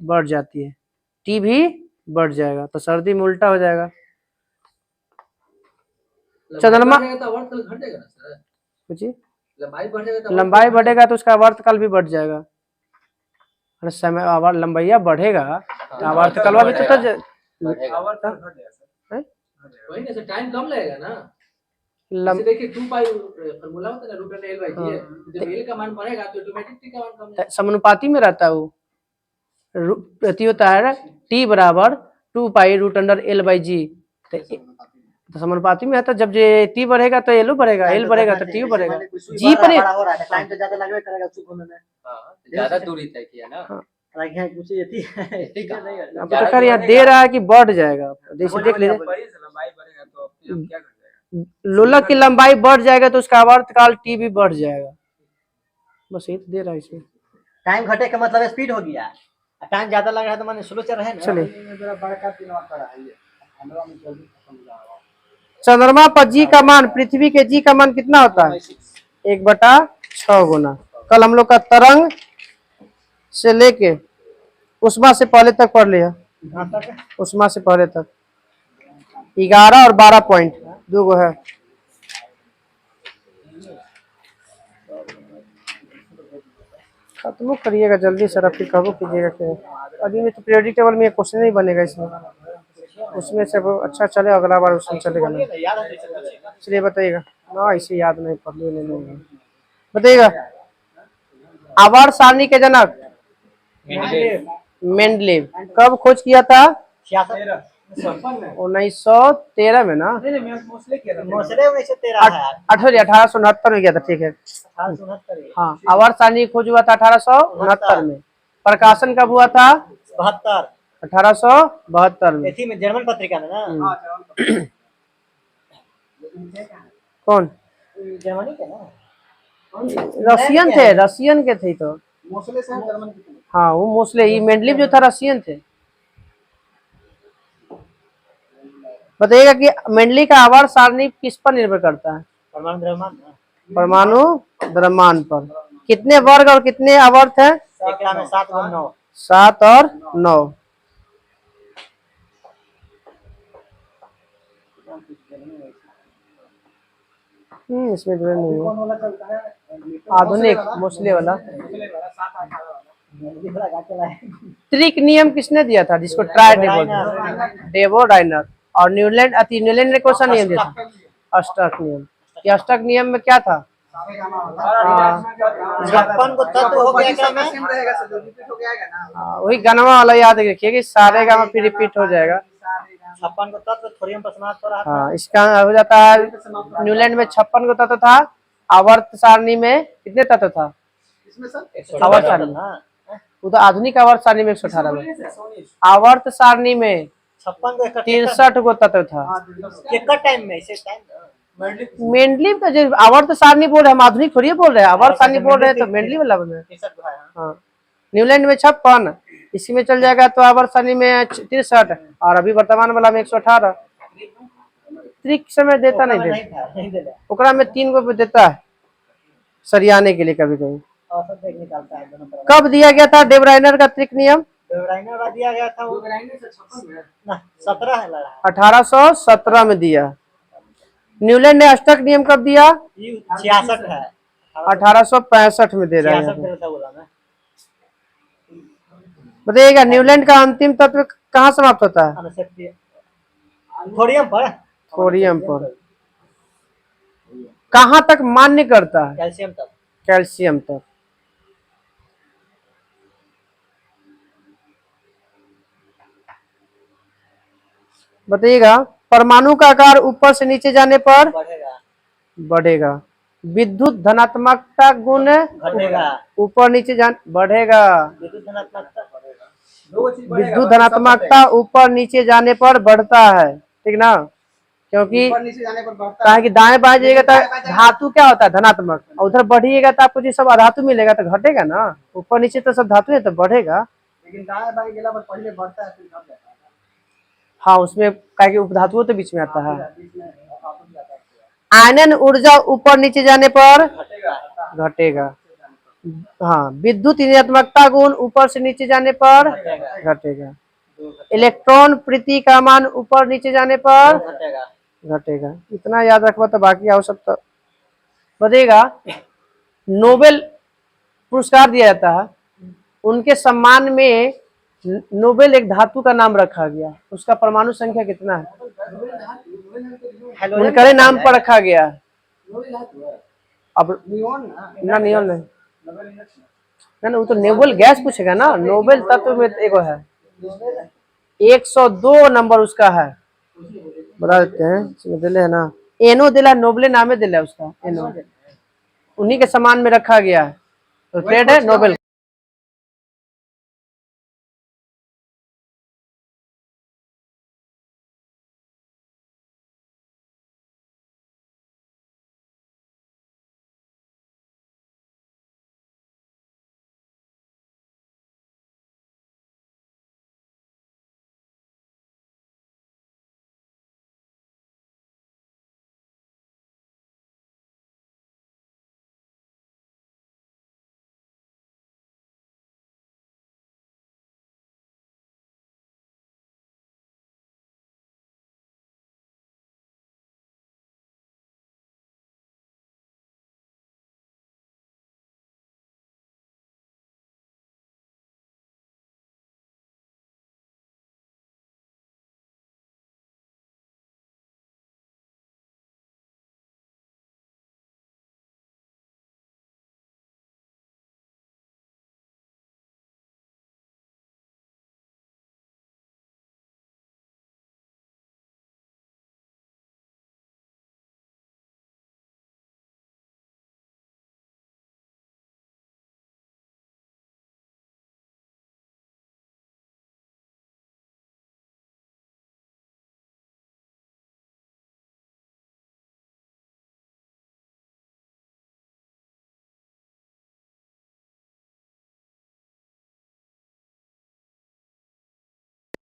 बढ़ जाती है, टी भी बढ़ जाएगा, तो सर्दी में उल्टा हो जाएगा। चंद्रमा लंबाई बढ़ेगा तो उसका आवर्तकाल भी बढ़ जाएगा। अरे समय लंबाइया बढ़ेगा तो आवर्तकाल भी तो टाइम कम लगेगा ना। देखिए 2 पाई फार्मूला होता है ना, रूट एल बाई जी, जब एल का मान बढ़ेगा तो ऑटोमेटिक टी का मान कम जाएगा, समानुपाती में रहता है वो। प्रति होता है टी बराबर 2 pi root under L by g, तो समानुपाती में है, तो जब टी बढ़ेगा तो एल बढ़ेगा, एल बढ़ेगा तो टी बढ़ेगा। जी पर टाइम तो ज्यादा लगबे करेगा उसको घूमने में। हां, ज्यादा दूरी तय किया ना। कुछ ये अब तो कर यहाँ दे रहा है कि बढ़ जाएगा, जैसे देख लीजिए लंबाई बढ़ेगा तो अब क्या कर लोलक की लंबाई बढ़ जाएगा तो उसका आवर्तकाल टी भी बढ़ जाएगा। बस ये तो दे रहा है इसमें। टाइम घटे का मतलब स्पीड हो गया, टाइम ज्यादा लग रहा है तो माने स्लो चल रहा है ना। चलिए, चंद्रमा पर जी का मान पृथ्वी के जी का मान कितना होता है, 1/6 गुना। कल हम लोग का तरंग से लेके उष्मा से पहले तक पढ़ लिया, उष्मा से पहले तक 11 और 12 पॉइंट 2 गो है। खत्म करिएगा जल्दी सर, फिर कहो कीजिएगा कि अभी में तो पीरियोडिक टेबल में क्वेश्चन नहीं बनेगा इसमें, उसमें से अच्छा चले अगला बार उसमें चलेगा ना। चलिए बताइएगा ना, इसे याद नहीं पढ़ लिया नहीं। बताइएगा आवर्त सारणी के जनक मेंडलेव कब खोज किया था, 1913 में ना, 1869 में गया था, ठीक है। हाँ, आवर्त सारणी खोज हुआ था 1869 में। प्रकाशन कब हुआ था, 1872 में। इसी में जर्मन पत्रिका में ना। हाँ जर्मन कौन? जर्मनी के ना। रशियन थे, रशियन के थे तो। मोस्टली से जर्मन की। हाँ वो मोस्टली, ये मेंडलीव जो था रशियन थे। बताइएगा कि मेंडली का आवर्त सारणी किस पर निर्भर करता है? परमाणु द्रव्यमान ना। परमाणु द्रव्यमान पर। कितने वर्ग और कितने आवर्त है? एकरा में 7 और 9। 7 और 9। इसमें जो नहीं है। कौन वाला चलता है? आधुनिक मोस्टली वाला। मोस्टली वाला 7-8 वाला। ये बड़ा का चला है। त्रिक नियम किसने दिया था, जिसको ट्राई बोलते हैं? Daewoo dinar. और न्यूलैंड ने कौन सा नियम दिया था? अष्टक नियम। ये अष्टक नियम में क्या था? सारे गामा वाला। हाँ, 56 को तत्व हो गया क्या में? सेम रहेगा सर, जो रिपीट हो गया है ना। वही गनवा वाला याद रखिए कि सारे गामा फिर रिपीट हो जाएगा। 56 को तत्व थोड़ियम पर समाप्त हो रहा था। हाँ, इसका हो जाता है। न्यूलैंड में 56 को तत्व था। आवर्त सारणी में कितने तत्व था? इसमें सर आवर्त सारणी, वो तो आधुनिक आवर्त सारणी में 118 में। आवर्त सारणी में 56 को 63 को तत्व था। एक टाइम में इसे टाइम मेंडलीव का जो आवर्त सारणी बोल रहे हैं, हम आधुनिक थोड़ी बोल रहे हैं, आवर्त सारणी बोल रहे हैं तो मेंडलीव वाला बोल रहे हैं। 63 को है। हाँ, न्यूलैंड में 56, इसी में चल जाएगा तो आवर्त सारणी में 63, और अभी वर्तमान वाला में 118। त्रिक समय देता नहीं देता, नहीं दे ओकरा में 3 को देता है सरियाने के लिए कभी कभी। औसत देख निकालता है दोनों तरफ। कब दिया गया था डेब्राइनर का त्रिक नियम? बेवराइनर वाला दिया गया था वो ना 17 है लड़ा। 1817 में दिया। न्यूलैंड ने अष्टक नियम कब दिया? 66 है। 1865 में दे रहा है। 66 देता बोला मैं। बताइएगा न्यूलैंड का अंतिम तत्व कहाँ समाप्त होता है? अनसेप्टिय थोड़ियम पर। थोरियम पर। कहाँ तक मान्य करता है? कैल्शियम तक। कैल्शियम तक। बताइएगा परमाणु का आकार ऊपर से नीचे जाने पर बढ़ेगा बढ़ेगा। विद्युत धनात्मकता गुण घटेगा। ऊपर नीचे जान बढ़ेगा। विद्युत धनात्मकता बढ़ेगा। विद्युत धनात्मकता ऊपर नीचे जाने पर बढ़ता है, ठीक ना? क्योंकि ऊपर नीचे जाने पर बढ़ता कहा है। कि दाएं बाएं जाइएगा तो धातु क्या होता है? धनात्मक। और उधर बढ़िएगा तो आपको जो सब अधातु मिलेगा तो घटेगा ना। ऊपर नीचे तो सब धातु है तो बढ़ेगा। लेकिन दाएं बाएं गेला पर पहले बढ़ता है फिर घट जाता है। हाँ, उसमें क्या कि उपधातुओं तो बीच में आता है। बीच में ऑफ जाता है। आयनन ऊर्जा ऊपर नीचे जाने पर घटेगा। घटेगा। हाँ, विद्युत ऋणात्मकता गुण ऊपर से नीचे जाने पर घटेगा। इलेक्ट्रॉन प्रीति का मान ऊपर नीचे जाने पर घटेगा। घटेगा। इतना याद रखबा तो बाकी आओ सब तो बढ़ेगा। नोबेल पुरस्कार दिया जाता है, उनके सम्मान में नोबेल एक धातु का नाम रखा गया, उसका परमाणु संख्या कितना है? उनके नाम पर रखा गया। अब नियॉन ना नियॉन नहीं ना, वो तो नोबेल गैस पूछेगा ना। नोबेल तत्व में एक है, 102 नंबर उसका है। बता देते हैं, दिले है ना, एनो दिला, नोबेल नामे दिला उसका, एनो उन्हीं के सम्मान में रखा गया है। तो ट्रेड है नोबेल।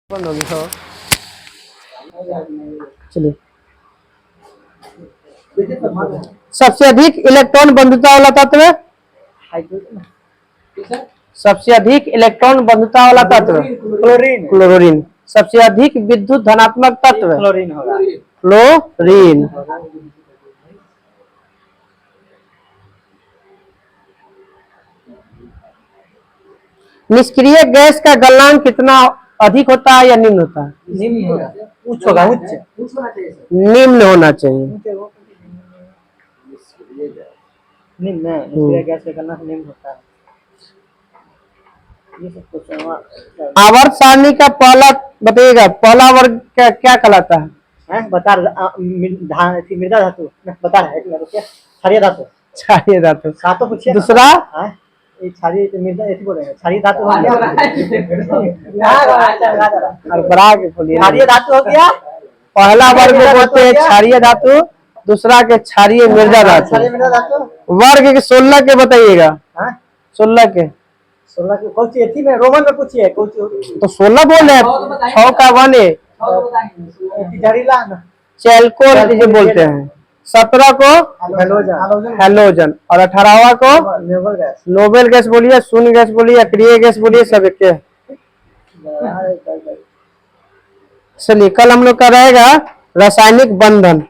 बंद हो गया। चलिए, सबसे अधिक इलेक्ट्रॉन बंधुता वाला तत्व, सबसे अधिक इलेक्ट्रॉन बंधुता वाला तत्व क्लोरीन। क्लोरीन। सबसे अधिक विद्युत धनात्मक तत्व क्लोरीन होगा। क्लोरीन। निष्क्रिय गैस का गलनांक कितना अधिक होता है या निम्न होता है? निम्न होगा, उच्च होगा, उच्च। निम्न होना चाहिए। निम्न है, निष्क्रिय गैस का गलनांक निम्न होता है। ये सब कुछ आवर्त सारणी का पहला बताइएगा, पहला वर्ग क्या कहलाता है? बता मृदा धातु बता रहा है, एक मिनट रुकिए। क्षारीय धातु। क्षारीय धातु। तो पूछिए। दूसरा क्षारीय मृदा ऐसे बोल रहे हैं, क्षारीय धातु हो गया। और बड़ा के बोलिए। क्षारीय धातु हो गया। पहला वर्ग बोलते हैं क्षारीय धातु, दूसरा के क्षारीय मृदा धातु। क्षारीय मृदा धातु। वर्ग के 16 के बताइएगा। 16 के 16 की कौन सी थी में रोमन में पूछिए कौन सी। तो 16 बोल रहे हैं, 6 का 1 है जहरीला ना चैल्कोल जिसे बोलते हैं। 17 को हेलोजन और 18वां को नोबेल गैस बोलिए, शून्य गैस बोलिए, अक्रिय गैस बोलिए, सब एक के। चलिए, कल हम लोग का रहेगा रासायनिक बंधन।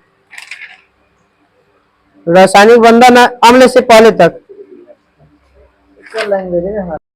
रासायनिक बंधन अम्ल से पहले तक।